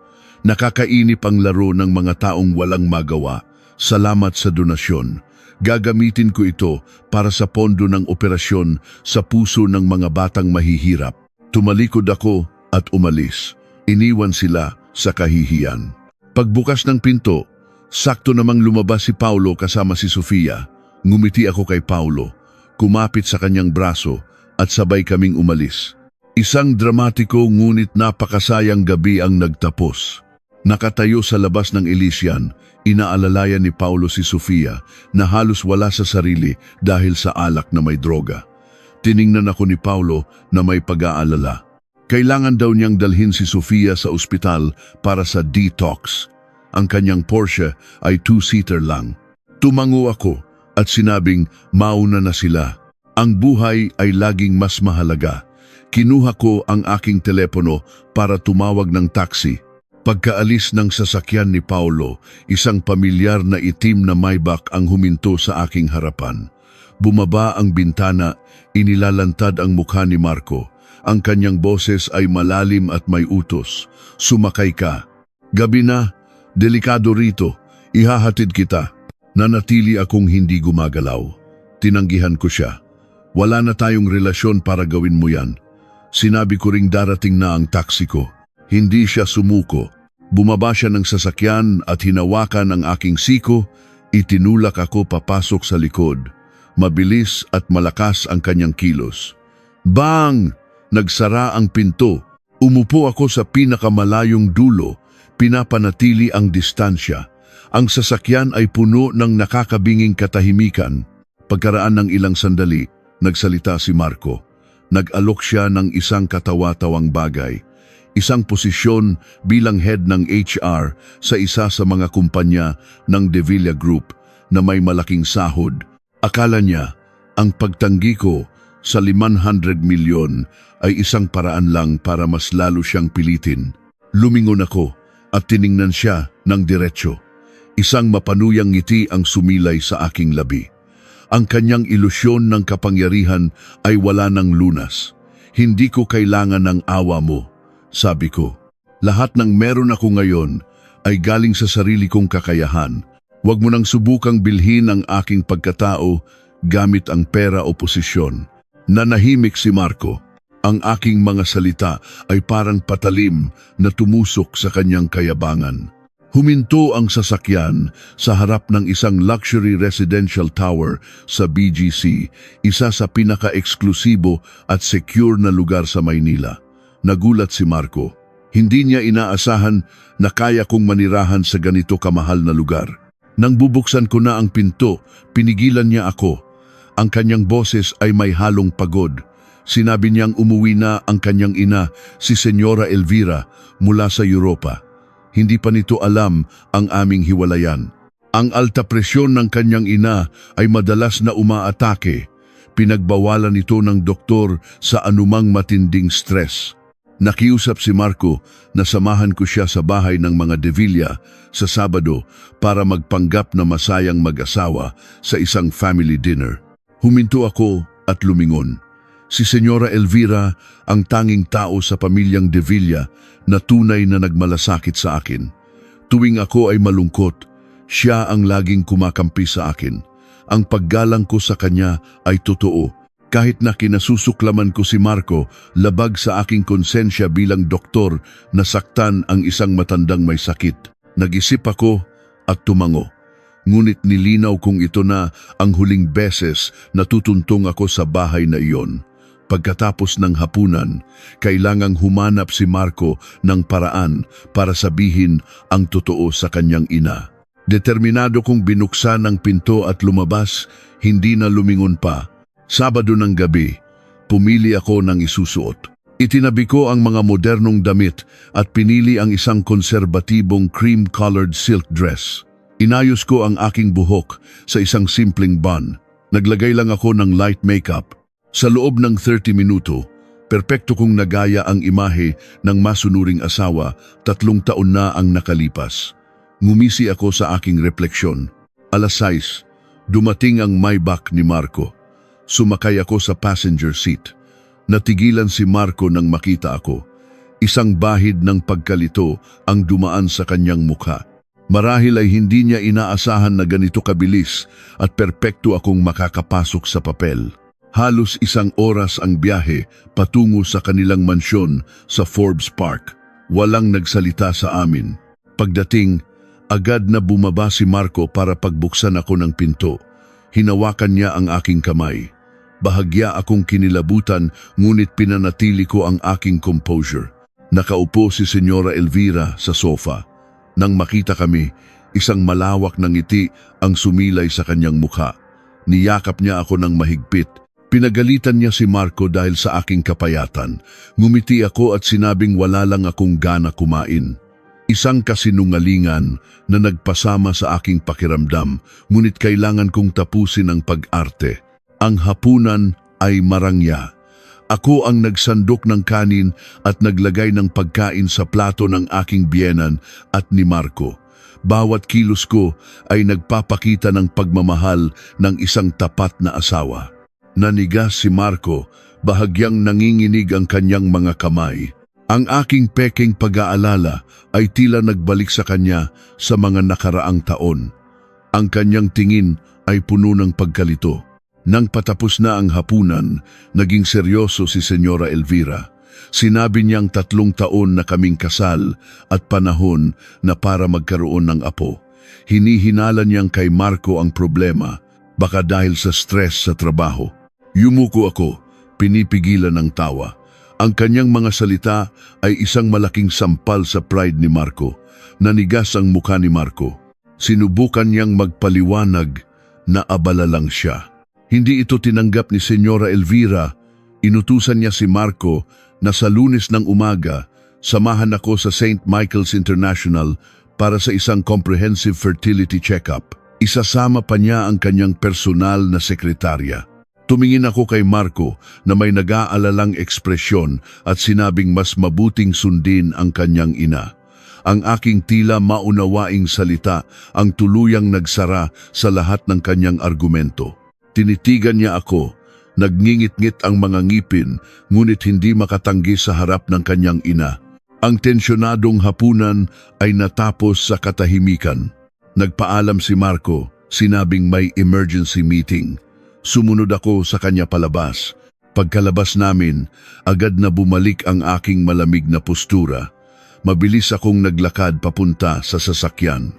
Nakakainip ang laro ng mga taong walang magawa. Salamat sa donasyon. Gagamitin ko ito para sa pondo ng operasyon sa puso ng mga batang mahihirap. Tumalikod ako at umalis. Iniwan sila sa kahihiyan. Pagbukas ng pinto, sakto namang lumabas si Paulo kasama si Sofia. Ngumiti ako kay Paulo, kumapit sa kanyang braso at sabay kaming umalis. Isang dramatiko ngunit napakasayang gabi ang nagtapos. Nakatayo sa labas ng Elysian, inaalalayan ni Paulo si Sofia na halos wala sa sarili dahil sa alak na may droga. Tiningnan ako ni Paulo na may pag-aalala. Kailangan daw niyang dalhin si Sofia sa ospital para sa detox. Ang kanyang Porsche ay 2-seater lang. Tumango ako at sinabing mauna na sila. Ang buhay ay laging mas mahalaga. Kinuha ko ang aking telepono para tumawag ng taxi. Pagkaalis ng sasakyan ni Paulo, isang pamilyar na itim na Maybach ang huminto sa aking harapan. Bumaba ang bintana, inilalantad ang mukha ni Marco. Ang kanyang boses ay malalim at may utos. Sumakay ka. Gabi na, delikado rito. Ihahatid kita. Nanatili akong hindi gumagalaw. Tinanggihan ko siya. Wala na tayong relasyon para gawin mo yan. Sinabi ko ring darating na ang taxi ko. Hindi siya sumuko. Bumaba siya ng sasakyan at hinawakan ang aking siko. Itinulak ako papasok sa likod. Mabilis at malakas ang kanyang kilos. Bang! Nagsara ang pinto. Umupo ako sa pinakamalayong dulo. Pinapanatili ang distansya. Ang sasakyan ay puno ng nakakabinging katahimikan. Pagkaraan ng ilang sandali, nagsalita si Marco. Nag-alok siya ng isang katawa-tawang bagay. Isang posisyon bilang head ng HR sa isa sa mga kumpanya ng De Villa Group na may malaking sahod. Akala niya, ang pagtanggi ko sa 500 milyon ay isang paraan lang para mas lalo siyang pilitin. Lumingon ako at tiningnan siya ng diretsyo. Isang mapanuyang ngiti ang sumilay sa aking labi. Ang kanyang ilusyon ng kapangyarihan ay wala ng lunas. Hindi ko kailangan ng awa mo, sabi ko. Lahat ng meron ako ngayon ay galing sa sarili kong kakayahan. Huwag mo nang subukang bilhin ang aking pagkatao gamit ang pera o posisyon. Nanahimik si Marco. Ang aking mga salita ay parang patalim na tumusok sa kanyang kayabangan. Huminto ang sasakyan sa harap ng isang luxury residential tower sa BGC, isa sa pinaka-eksklusibo at secure na lugar sa Maynila. Nagulat si Marco. Hindi niya inaasahan na kaya kong manirahan sa ganito kamahal na lugar. Nang bubuksan ko na ang pinto, pinigilan niya ako. Ang kanyang boses ay may halong pagod. Sinabi niyang umuwi na ang kanyang ina, si Senyora Elvira, mula sa Europa. Hindi pa nito alam ang aming hiwalayan. Ang alta presyon ng kanyang ina ay madalas na umaatake. Pinagbawalan ito ng doktor sa anumang matinding stress. Nakiusap si Marco na samahan ko siya sa bahay ng mga De Villa sa Sabado para magpanggap na masayang mag-asawa sa isang family dinner. Huminto ako at lumingon. Si Senyora Elvira ang tanging tao sa pamilyang De Villa na tunay na nagmalasakit sa akin. Tuwing ako ay malungkot, siya ang laging kumakampi sa akin. Ang paggalang ko sa kanya ay totoo. Kahit na kinasusuklaman ko si Marco, labag sa aking konsensya bilang doktor na saktan ang isang matandang may sakit. Nag-isip ako at tumango. Ngunit nilinaw kong ito na ang huling beses na tutuntong ako sa bahay na iyon. Pagkatapos ng hapunan, kailangang humanap si Marco ng paraan para sabihin ang totoo sa kanyang ina. Determinado kong binuksan ang pinto at lumabas, hindi na lumingon pa. Sabado ng gabi, pumili ako ng isusuot. Itinabi ko ang mga modernong damit at pinili ang isang konserbatibong cream-colored silk dress. Inayos ko ang aking buhok sa isang simpleng bun. Naglagay lang ako ng light makeup. Sa loob ng 30 minuto, perpekto kong nagaya ang imahe ng masunuring asawa, 3 taon na ang nakalipas. Ngumisi ako sa aking refleksyon. 6:00, dumating ang Maybach ni Marco. Sumakay ako sa passenger seat. Natigilan si Marco nang makita ako. Isang bahid ng pagkalito ang dumaan sa kanyang mukha. Marahil ay hindi niya inaasahan na ganito kabilis at perpekto akong makakapasok sa papel. Halos 1 oras ang biyahe patungo sa kanilang mansyon sa Forbes Park. Walang nagsalita sa amin. Pagdating, agad na bumaba si Marco para pagbuksan ako ng pinto. Hinawakan niya ang aking kamay. Bahagya akong kinilabutan, ngunit pinanatili ko ang aking composure. Nakaupo si Senyora Elvira sa sofa. Nang makita kami, isang malawak na ngiti ang sumilay sa kanyang mukha. Niyakap niya ako ng mahigpit. Pinagalitan niya si Marco dahil sa aking kapayatan. Ngumiti ako at sinabing wala lang akong gana kumain. Isang kasinungalingan na nagpasama sa aking pakiramdam, ngunit kailangan kong tapusin ang pag-arte. Ang hapunan ay marangya. Ako ang nagsandok ng kanin at naglagay ng pagkain sa plato ng aking biyenan at ni Marco. Bawat kilos ko ay nagpapakita ng pagmamahal ng isang tapat na asawa. Nanigas si Marco, bahagyang nanginginig ang kanyang mga kamay. Ang aking peking pag-aalala ay tila nagbalik sa kanya sa mga nakaraang taon. Ang kanyang tingin ay puno ng pagkalito. Nang patapos na ang hapunan, naging seryoso si Senyora Elvira. Sinabi niyang 3 taon na kaming kasal at panahon na para magkaroon ng apo. Hinihinala niyang kay Marco ang problema, baka dahil sa stress sa trabaho. Yumuko ako, pinipigilan ng tawa. Ang kanyang mga salita ay isang malaking sampal sa pride ni Marco. Nanigas ang mukha ni Marco. Sinubukan niyang magpaliwanag na abala lang siya. Hindi ito tinanggap ni Senyora Elvira. Inutusan niya si Marco na sa Lunes ng umaga, samahan ako sa St. Michael's International para sa isang comprehensive fertility check-up. Isasama pa niya ang kanyang personal na sekretarya. Tumingin ako kay Marco na may nag-aalalang ekspresyon at sinabing mas mabuting sundin ang kanyang ina. Ang aking tila maunawaing salita ang tuluyang nagsara sa lahat ng kanyang argumento. Tinitigan niya ako, nagngingit-ngit ang mga ngipin, ngunit hindi makatanggi sa harap ng kanyang ina. Ang tensyonadong hapunan ay natapos sa katahimikan. Nagpaalam si Marco, sinabing may emergency meeting. Sumunod ako sa kanya palabas. Pagkalabas namin, agad na bumalik ang aking malamig na postura. Mabilis akong naglakad papunta sa sasakyan.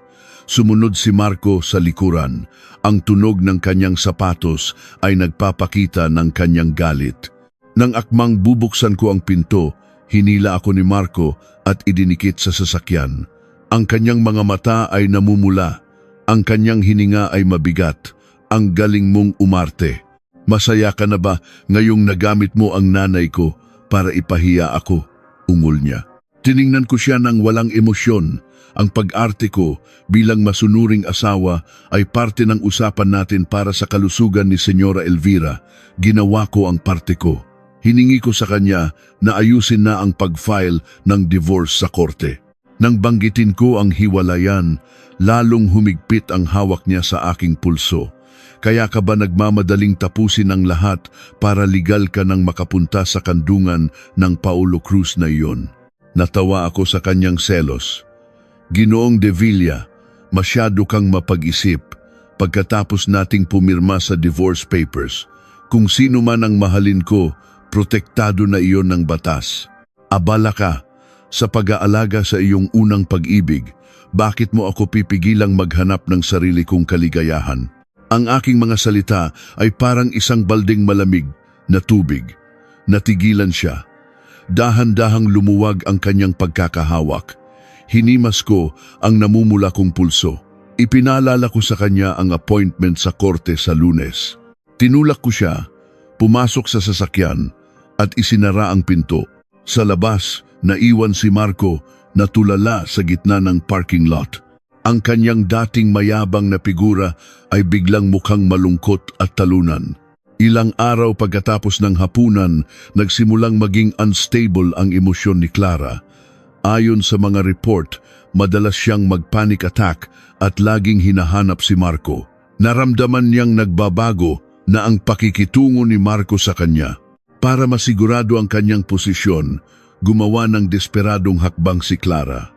Sumunod si Marco sa likuran. Ang tunog ng kanyang sapatos ay nagpapakita ng kanyang galit. Nang akmang bubuksan ko ang pinto, hinila ako ni Marco at idinikit sa sasakyan. Ang kanyang mga mata ay namumula. Ang kanyang hininga ay mabigat. Ang galing mong umarte. Masaya ka na ba ngayong nagamit mo ang nanay ko para ipahiya ako? Ungol niya. Tiningnan ko siya ng walang emosyon. Ang pag-arte ko bilang masunuring asawa ay parte ng usapan natin para sa kalusugan ni Senyora Elvira. Ginawa ko ang parte ko. Hiningi ko sa kanya na ayusin na ang pag-file ng divorce sa korte. Nang banggitin ko ang hiwalayan, lalong humigpit ang hawak niya sa aking pulso. Kaya ka ba nagmamadaling tapusin ang lahat para legal ka nang makapunta sa kandungan ng Paulo Cruz na iyon? Natawa ako sa kanyang selos. Ginoong De Villa, masyado kang mapag-isip. Pagkatapos nating pumirma sa divorce papers, kung sino man ang mahalin ko, protektado na iyon ng batas. Abala ka sa pag-aalaga sa iyong unang pag-ibig. Bakit mo ako pipigilang maghanap ng sarili kong kaligayahan? Ang aking mga salita ay parang isang balding malamig na tubig. Natigilan siya. Dahan-dahang lumuwag ang kanyang pagkakahawak. Hinimas ko ang namumula kong pulso. Ipinaalala ko sa kanya ang appointment sa korte sa Lunes. Tinulak ko siya, pumasok sa sasakyan at isinara ang pinto. Sa labas, naiwan si Marco na tulala sa gitna ng parking lot. Ang kanyang dating mayabang na figura ay biglang mukhang malungkot at talunan. Ilang araw pagkatapos ng hapunan, nagsimulang maging unstable ang emosyon ni Clara. Ayon sa mga report, madalas siyang mag-panic attack at laging hinahanap si Marco. Naramdaman niyang nagbabago na ang pakikitungo ni Marco sa kanya. Para masigurado ang kanyang posisyon, gumawa ng desperadong hakbang si Clara.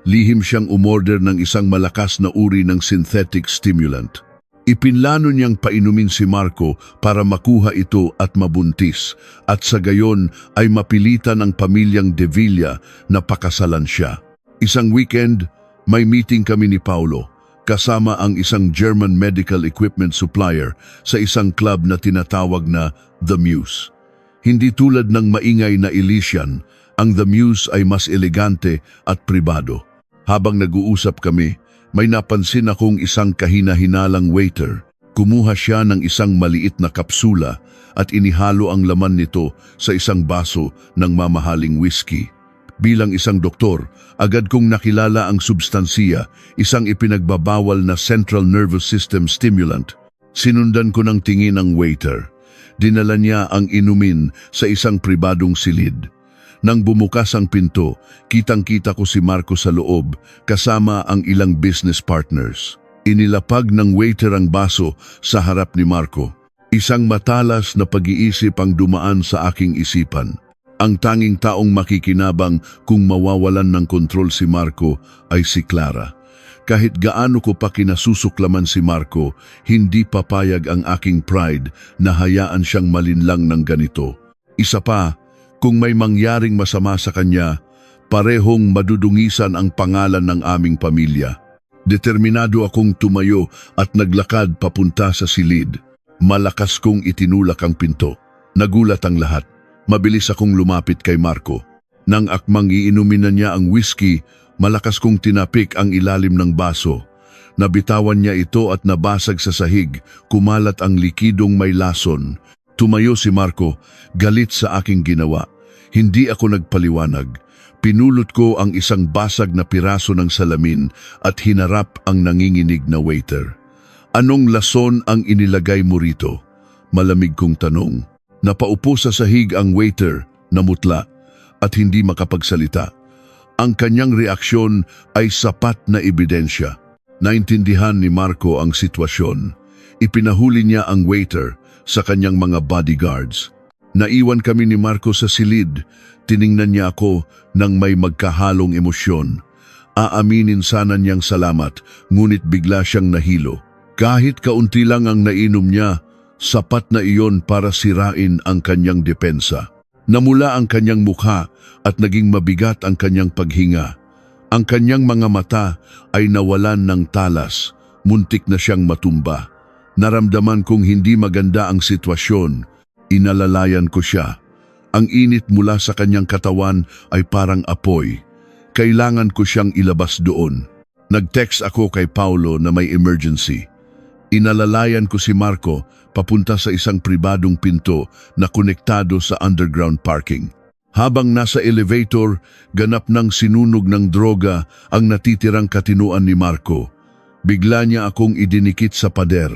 Lihim siyang umorder ng isang malakas na uri ng synthetic stimulant. Ipinlano niyang painumin si Marco para makuha ito at mabuntis at sa gayon ay mapilitan ang pamilyang De Villa na pakasalan siya. Isang weekend, may meeting kami ni Paulo kasama ang isang German medical equipment supplier sa isang club na tinatawag na The Muse. Hindi tulad ng maingay na Elysian, ang The Muse ay mas elegante at pribado. Habang nag-uusap kami, may napansin akong isang kahina-hinalang waiter. Kumuha siya ng isang maliit na kapsula at inihalo ang laman nito sa isang baso ng mamahaling whiskey. Bilang isang doktor, agad kong nakilala ang substansiya, isang ipinagbabawal na central nervous system stimulant. Sinundan ko ng tingin ang waiter. Dinala niya ang inumin sa isang pribadong silid. Nang bumukas ang pinto, kitang-kita ko si Marco sa loob kasama ang ilang business partners. Inilapag ng waiter ang baso sa harap ni Marco. Isang matalas na pag-iisip ang dumaan sa aking isipan. Ang tanging taong makikinabang kung mawawalan ng kontrol si Marco ay si Clara. Kahit gaano ko pa kinasusuklaman si Marco, hindi papayag ang aking pride na hayaan siyang malinlang ng ganito. Isa pa, kung may mangyaring masama sa kanya, parehong madudungisan ang pangalan ng aming pamilya. Determinado akong tumayo at naglakad papunta sa silid. Malakas kong itinulak ang pinto. Nagulat ang lahat. Mabilis akong lumapit kay Marco. Nang akmang iinumin na niya ang whiskey, malakas kong tinapik ang ilalim ng baso. Nabitawan niya ito at nabasag sa sahig, kumalat ang likidong may lason. Tumayo si Marco, galit sa aking ginawa. Hindi ako nagpaliwanag. Pinulot ko ang isang basag na piraso ng salamin at hinarap ang nanginginig na waiter. Anong lason ang inilagay mo rito? Malamig kong tanong. Napaupo sa sahig ang waiter, namutla, at hindi makapagsalita. Ang kanyang reaksyon ay sapat na ebidensya. Naintindihan ni Marco ang sitwasyon. Ipinahuli niya ang waiter sa kanyang mga bodyguards. Naiwan kami ni Marco sa silid. Tiningnan niya ako nang may magkahalong emosyon. Aaminin sana niyang salamat, ngunit bigla siyang nahilo. Kahit kaunti lang ang nainom niya, sapat na iyon para sirain ang kanyang depensa. Namula ang kanyang mukha at naging mabigat ang kanyang paghinga. Ang kanyang mga mata ay nawalan ng talas, muntik na siyang matumba. Naramdaman kong hindi maganda ang sitwasyon. Inalalayan ko siya. Ang init mula sa kanyang katawan ay parang apoy. Kailangan ko siyang ilabas doon. Nag-text ako kay Paulo na may emergency. Inalalayan ko si Marco papunta sa isang pribadong pinto na konektado sa underground parking. Habang nasa elevator, ganap ng sinunog ng droga ang natitirang katinuan ni Marco. Bigla niya akong idinikit sa pader.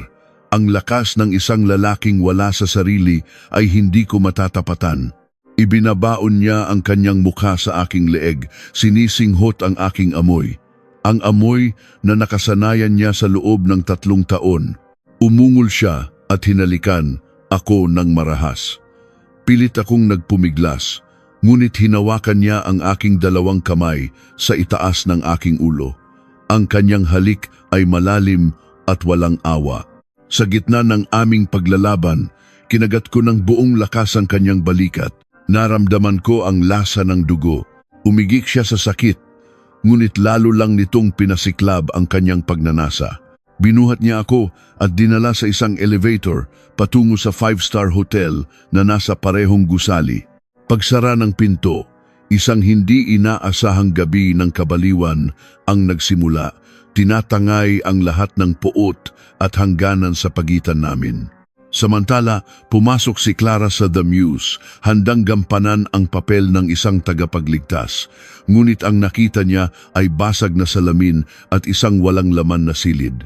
Ang lakas ng isang lalaking wala sa sarili ay hindi ko matatapatan. Ibinabaon niya ang kanyang mukha sa aking leeg, sinisinghot ang aking amoy. Ang amoy na nakasanayan niya sa loob ng 3 taon. Umungol siya at hinalikan ako ng marahas. Pilit akong nagpumiglas. Ngunit hinawakan niya ang aking 2 kamay sa itaas ng aking ulo. Ang kanyang halik ay malalim at walang awa. Sa gitna ng aming paglalaban, kinagat ko ng buong lakas ang kanyang balikat. Naramdaman ko ang lasa ng dugo. Umigik siya sa sakit, ngunit lalo lang nitong pinasiklab ang kanyang pagnanasa. Binuhat niya ako at dinala sa isang elevator patungo sa 5-star hotel na nasa parehong gusali. Pagsara ng pinto, isang hindi inaasahang gabi ng kabaliwan ang nagsimula. Tinatangay ang lahat ng puot at hangganan sa pagitan namin. Samantala, pumasok si Clara sa The Muse, handang gampanan ang papel ng isang tagapagligtas. Ngunit ang nakita niya ay basag na salamin at isang walang laman na silid.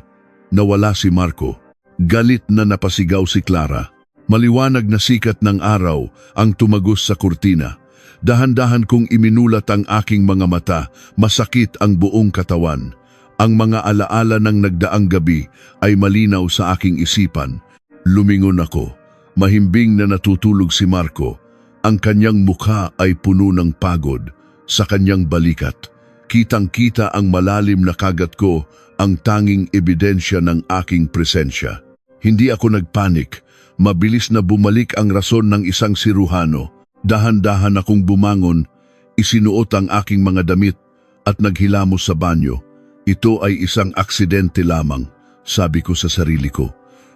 Nawala si Marco. Galit na napasigaw si Clara. Maliwanag na sikat ng araw ang tumagos sa kurtina. Dahan-dahan kong iminulat ang aking mga mata, masakit ang buong katawan. Ang mga alaala ng nagdaang gabi ay malinaw sa aking isipan. Lumingon ako. Mahimbing na natutulog si Marco. Ang kanyang mukha ay puno ng pagod. Sa kanyang balikat, kitang-kita ang malalim na kagat ko, ang tanging ebidensya ng aking presensya. Hindi ako nagpanik. Mabilis na bumalik ang rason ng isang siruhano. Dahan-dahan akong bumangon, isinuot ang aking mga damit at naghilamos sa banyo. Ito ay isang aksidente lamang, sabi ko sa sarili ko.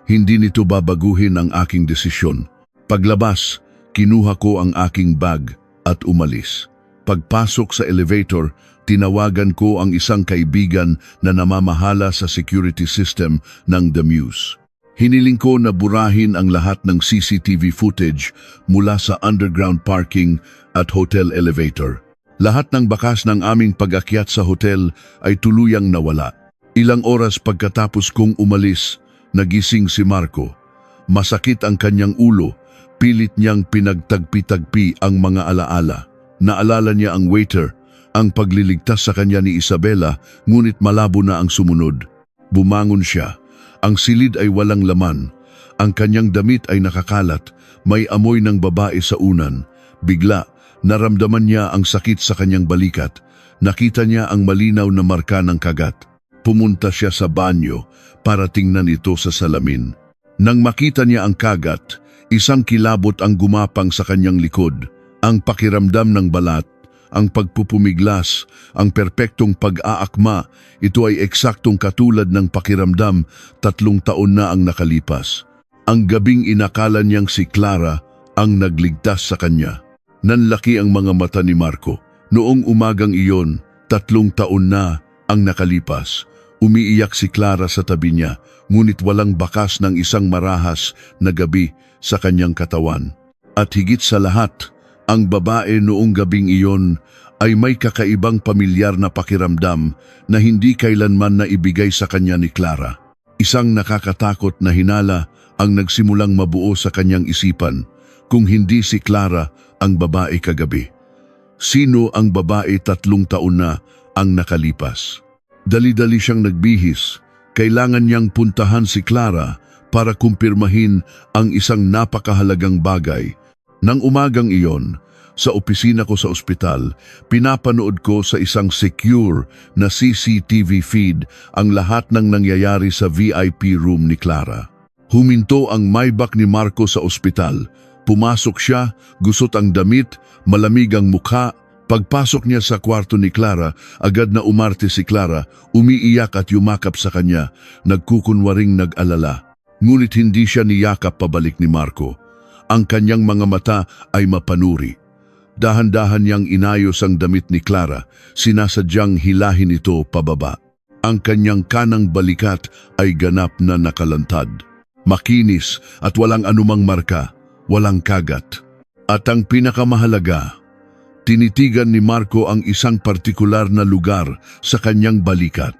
Hindi nito babaguhin ang aking desisyon. Paglabas, kinuha ko ang aking bag at umalis. Pagpasok sa elevator, tinawagan ko ang isang kaibigan na namamahala sa security system ng The Muse. Hiniling ko na burahin ang lahat ng CCTV footage mula sa underground parking at hotel elevator. Lahat ng bakas ng aming pag-akyat sa hotel ay tuluyang nawala. Ilang oras pagkatapos kong umalis, nagising si Marco. Masakit ang kanyang ulo, pilit niyang pinagtagpi-tagpi ang mga alaala. Naalala niya ang waiter, ang pagliligtas sa kanya ni Isabela, ngunit malabo na ang sumunod. Bumangon siya. Ang silid ay walang laman. Ang kanyang damit ay nakakalat. May amoy ng babae sa unan. Bigla, naramdaman niya ang sakit sa kanyang balikat. Nakita niya ang malinaw na marka ng kagat. Pumunta siya sa banyo para tingnan ito sa salamin. Nang makita niya ang kagat, isang kilabot ang gumapang sa kanyang likod. Ang pakiramdam ng balat, ang pagpupumiglas, ang perpektong pag-aakma, ito ay eksaktong katulad ng pakiramdam 3 taon na ang nakalipas. Ang gabing inakala niyang si Clara ang nagligtas sa kanya. Nanlaki ang mga mata ni Marco. Noong umagang iyon, 3 taon na ang nakalipas. Umiiyak si Clara sa tabi niya, ngunit walang bakas ng isang marahas na gabi sa kanyang katawan. At higit sa lahat, ang babae noong gabing iyon ay may kakaibang pamilyar na pakiramdam na hindi kailanman na ibigay sa kanya ni Clara. Isang nakakatakot na hinala ang nagsimulang mabuo sa kanyang isipan, kung hindi si Clara ang babae kagabi. Sino ang babae 3 taon na ang nakalipas? Dali-dali siyang nagbihis. Kailangan niyang puntahan si Clara para kumpirmahin ang isang napakahalagang bagay. Nang umagang iyon, sa opisina ko sa ospital, pinapanood ko sa isang secure na CCTV feed ang lahat ng nangyayari sa VIP room ni Clara. Huminto ang Maybach ni Marco sa ospital. Pumasok siya, gusot ang damit, malamig ang mukha. Pagpasok niya sa kwarto ni Clara, agad na umarte si Clara, umiiyak at yumakap sa kanya, nagkukunwaring nag-alala. Ngunit hindi siya niyakap pabalik ni Marco. Ang kanyang mga mata ay mapanuri. Dahan-dahan niyang inayos ang damit ni Clara, sinasadyang hilahin ito pababa. Ang kanyang kanang balikat ay ganap na nakalantad. Makinis at walang anumang marka, walang kagat. At ang pinakamahalaga, Tinitigan ni Marco ang isang partikular na lugar sa kanyang balikat.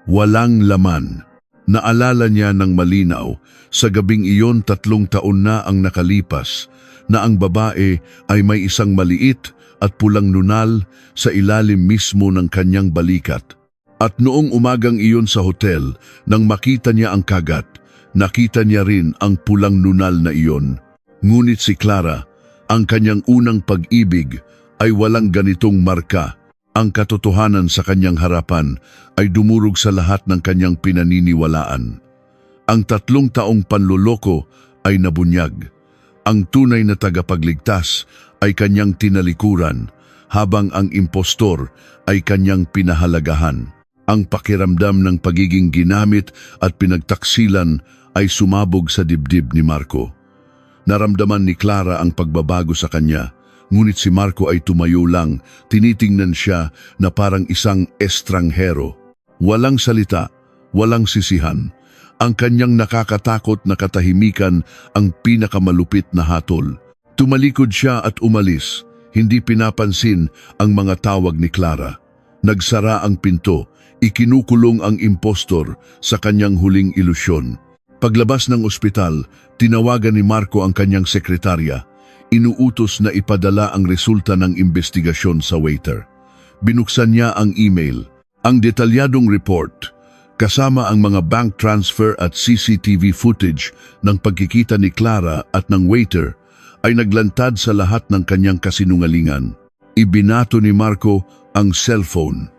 Walang laman. Naalala niya ng malinaw, sa gabing iyon 3 taon na ang nakalipas, na ang babae ay may isang maliit at pulang nunal sa ilalim mismo ng kanyang balikat. At noong umagang iyon sa hotel, nang makita niya ang kagat, nakita niya rin ang pulang nunal na iyon. Ngunit si Clara, ang kanyang unang pag-ibig, ay walang ganitong marka. Ang katotohanan sa kanyang harapan ay dumurog sa lahat ng kanyang pinaniniwalaan. Ang 3 taong panloloko ay nabunyag. Ang tunay na tagapagligtas ay kanyang tinalikuran, habang ang impostor ay kanyang pinahalagahan. Ang pakiramdam ng pagiging ginamit at pinagtaksilan ay sumabog sa dibdib ni Marco. Naramdaman ni Clara ang pagbabago sa kanya, ngunit si Marco ay tumayo lang, tinitingnan siya na parang isang estranghero. Walang salita, walang sisihan. Ang kanyang nakakatakot na katahimikan ang pinakamalupit na hatol. Tumalikod siya at umalis, hindi pinapansin ang mga tawag ni Clara. Nagsara ang pinto, ikinukulong ang impostor sa kanyang huling ilusyon. Paglabas ng ospital, tinawagan ni Marco ang kanyang sekretarya. Inuutos na ipadala ang resulta ng investigasyon sa waiter. Binuksan niya ang email. Ang detalyadong report, kasama ang mga bank transfer at CCTV footage ng pagkikita ni Clara at ng waiter, ay naglantad sa lahat ng kanyang kasinungalingan. Ibinato ni Marco ang cellphone.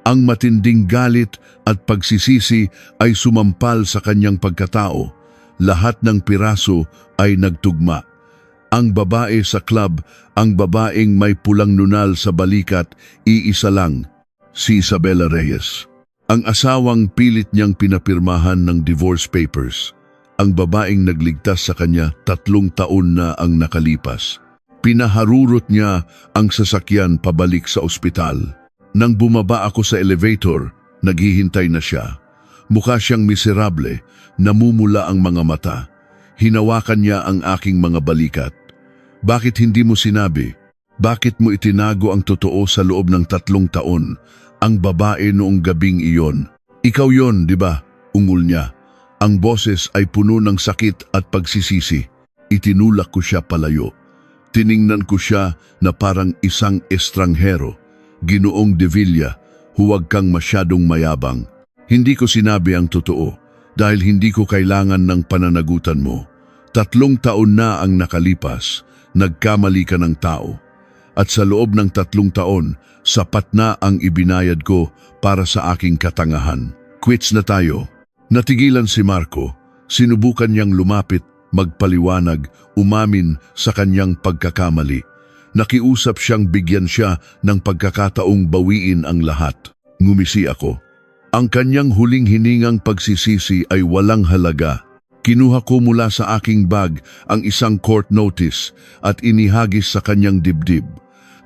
Ang matinding galit at pagsisisi ay sumampal sa kanyang pagkatao. Lahat ng piraso ay nagtugma. Ang babae sa club, ang babaeng may pulang nunal sa balikat, iisa lang, si Isabela Reyes. Ang asawang pilit niyang pinapirmahan ng divorce papers. Ang babaeng nagligtas sa kanya 3 taon na ang nakalipas. Pinaharurot niya ang sasakyan pabalik sa ospital. Nang bumaba ako sa elevator, naghihintay na siya. Mukha siyang miserable, namumula ang mga mata. Hinawakan niya ang aking mga balikat. Bakit hindi mo sinabi? Bakit mo itinago ang totoo sa loob ng 3 taon? Ang babae noong gabing iyon. Ikaw yon, di ba? Ungol niya. Ang boses ay puno ng sakit at pagsisisi. Itinulak ko siya palayo. Tiningnan ko siya na parang isang estranghero. Ginoong De Villa, huwag kang masyadong mayabang. Hindi ko sinabi ang totoo dahil hindi ko kailangan ng pananagutan mo. 3 taon na ang nakalipas. Nagkamali ka ng tao. At sa loob ng 3 taon, sapat na ang ibinayad ko para sa aking katangahan. Quits na tayo. Natigilan si Marco. Sinubukan niyang lumapit, magpaliwanag, umamin sa kanyang pagkakamali. Nakiusap siyang bigyan siya ng pagkakataong bawiin ang lahat. Ngumisi ako. Ang kanyang huling hiningang pagsisisi ay walang halaga. Kinuha ko mula sa aking bag ang isang court notice at inihagis sa kanyang dibdib.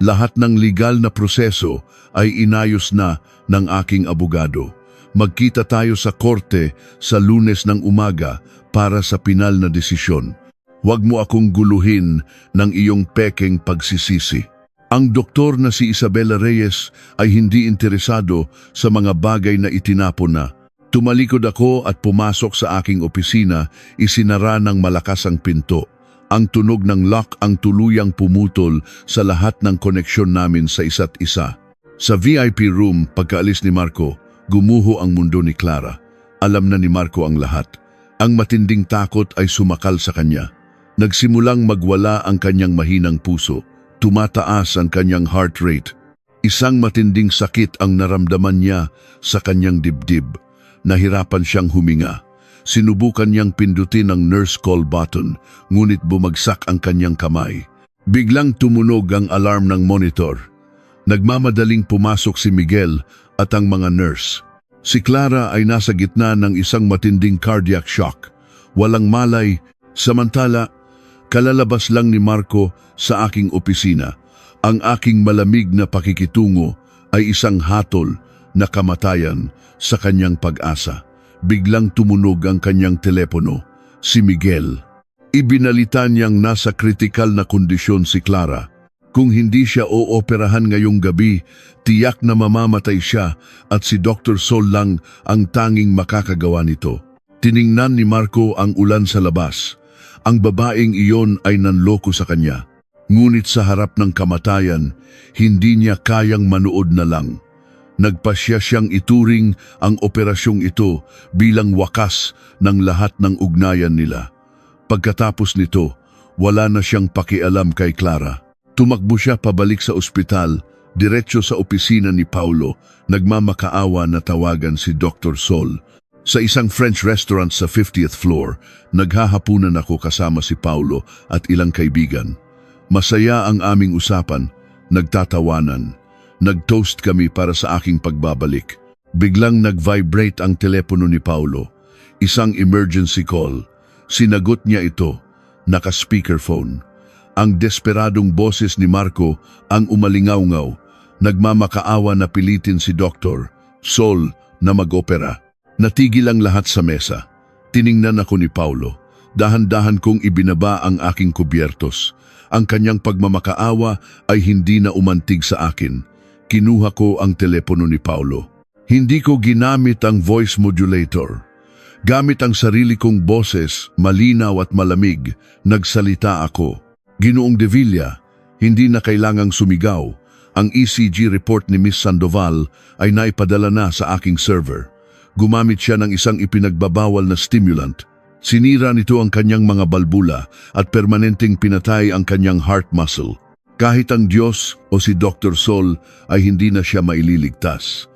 Lahat ng legal na proseso ay inayos na ng aking abogado. Magkita tayo sa korte sa Lunes ng umaga para sa pinal na desisyon. Huwag mo akong guluhin ng iyong pekeng pagsisisi. Ang doktor na si Isabela Reyes ay hindi interesado sa mga bagay na itinapon na. Tumalikod ako at pumasok sa aking opisina, isinara ng malakas ang pinto. Ang tunog ng lock ang tuluyang pumutol sa lahat ng koneksyon namin sa isa't isa. Sa VIP room, pagkaalis ni Marco, gumuho ang mundo ni Clara. Alam na ni Marco ang lahat. Ang matinding takot ay sumakal sa kanya. Nagsimulang magwala ang kanyang mahinang puso. Tumataas ang kanyang heart rate. Isang matinding sakit ang naramdaman niya sa kanyang dibdib. Nahirapan siyang huminga. Sinubukan niyang pindutin ang nurse call button, ngunit bumagsak ang kanyang kamay. Biglang tumunog ang alarm ng monitor. Nagmamadaling pumasok si Miguel at ang mga nurse. Si Clara ay nasa gitna ng isang matinding cardiac shock. Walang malay, samantala, kalalabas lang ni Marco sa aking opisina. Ang aking malamig na pakikitungo ay isang hatol na kamatayan sa kanyang pag-asa. Biglang tumunog ang kanyang telepono. Si Miguel. Ibinalita niyang nasa kritikal na kondisyon si Clara. Kung hindi siya ooperahan ngayong gabi, tiyak na mamamatay siya at si Dr. Sol lang ang tanging makakagawa nito. Tiningnan ni Marco ang ulan sa labas. Ang babaeng iyon ay nanloko sa kanya. Ngunit sa harap ng kamatayan, hindi niya kayang manood na lang. Nagpasya siyang ituring ang operasyong ito bilang wakas ng lahat ng ugnayan nila. Pagkatapos nito, wala na siyang pakialam kay Clara. Tumakbo siya pabalik sa ospital, diretso sa opisina ni Paulo, nagmamakaawa na tawagan si Dr. Sol. Sa isang French restaurant sa 50th floor, naghahapunan ako kasama si Paulo at ilang kaibigan. Masaya ang aming usapan, nagtatawanan. Nag-toast kami para sa aking pagbabalik. Biglang nag-vibrate ang telepono ni Paulo. Isang emergency call. Sinagot niya ito, naka-speakerphone. Ang desperadong boses ni Marco ang umalingaw-ngaw. Nagmamakaawa na pilitin si Dr. Sol na mag-opera. Natigil ang lahat sa mesa. Tiningnan ako ni Paulo. Dahan-dahan kong ibinaba ang aking kubyertos. Ang kanyang pagmamakaawa ay hindi na umantig sa akin. Kinuha ko ang telepono ni Paulo. Hindi ko ginamit ang voice modulator. Gamit ang sarili kong boses, malinaw at malamig, nagsalita ako. Ginoong De Villa, hindi na kailangang sumigaw. Ang ECG report ni Miss Sandoval ay naipadala na sa aking server. Gumamit siya ng isang ipinagbabawal na stimulant. Sinira nito ang kanyang mga balbula at permanenteng pinatay ang kanyang heart muscle. Kahit ang Diyos o si Dr. Sol ay hindi na siya maililigtas.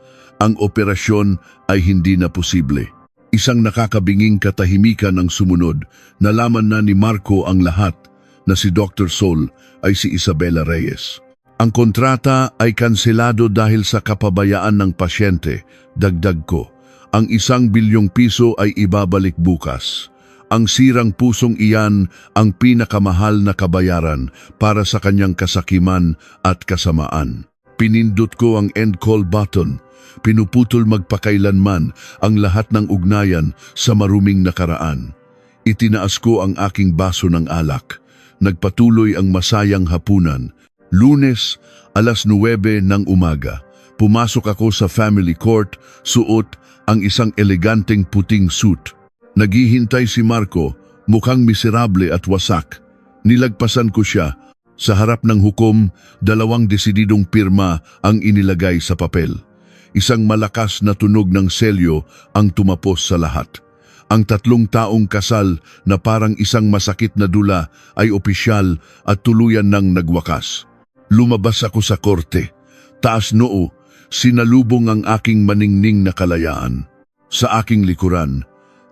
Ang operasyon ay hindi na posible. Isang nakakabinging katahimikan ang sumunod. Nalaman na ni Marco ang lahat na si Dr. Sol ay si Isabela Reyes. Ang kontrata ay kanselado dahil sa kapabayaan ng pasyente. Dagdag ko, ang 1 bilyong piso ay ibabalik bukas. Ang sirang pusong iyan ang pinakamahal na kabayaran para sa kanyang kasakiman at kasamaan. Pinindot ko ang end call button. Pinuputol magpakailanman ang lahat ng ugnayan sa maruming nakaraan. Itinaas ko ang aking baso ng alak. Nagpatuloy ang masayang hapunan. Lunes, alas 9 ng umaga. Pumasok ako sa family court, suot ang isang eleganteng puting suit. Naghihintay si Marco, mukhang miserable at wasak. Nilagpasan ko siya. Sa harap ng hukom, 2 desididong pirma ang inilagay sa papel. Isang malakas na tunog ng selyo ang tumapos sa lahat. Ang 3 taong kasal na parang isang masakit na dula ay opisyal at tuluyan ng nagwakas. Lumabas ako sa korte. Taas noo, sinalubong ang aking maningning na kalayaan. Sa aking likuran,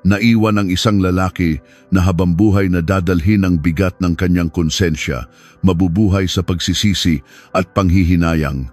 naiwan ang isang lalaki na habambuhay na dadalhin ang bigat ng kanyang konsensya, mabubuhay sa pagsisisi at panghihinayang.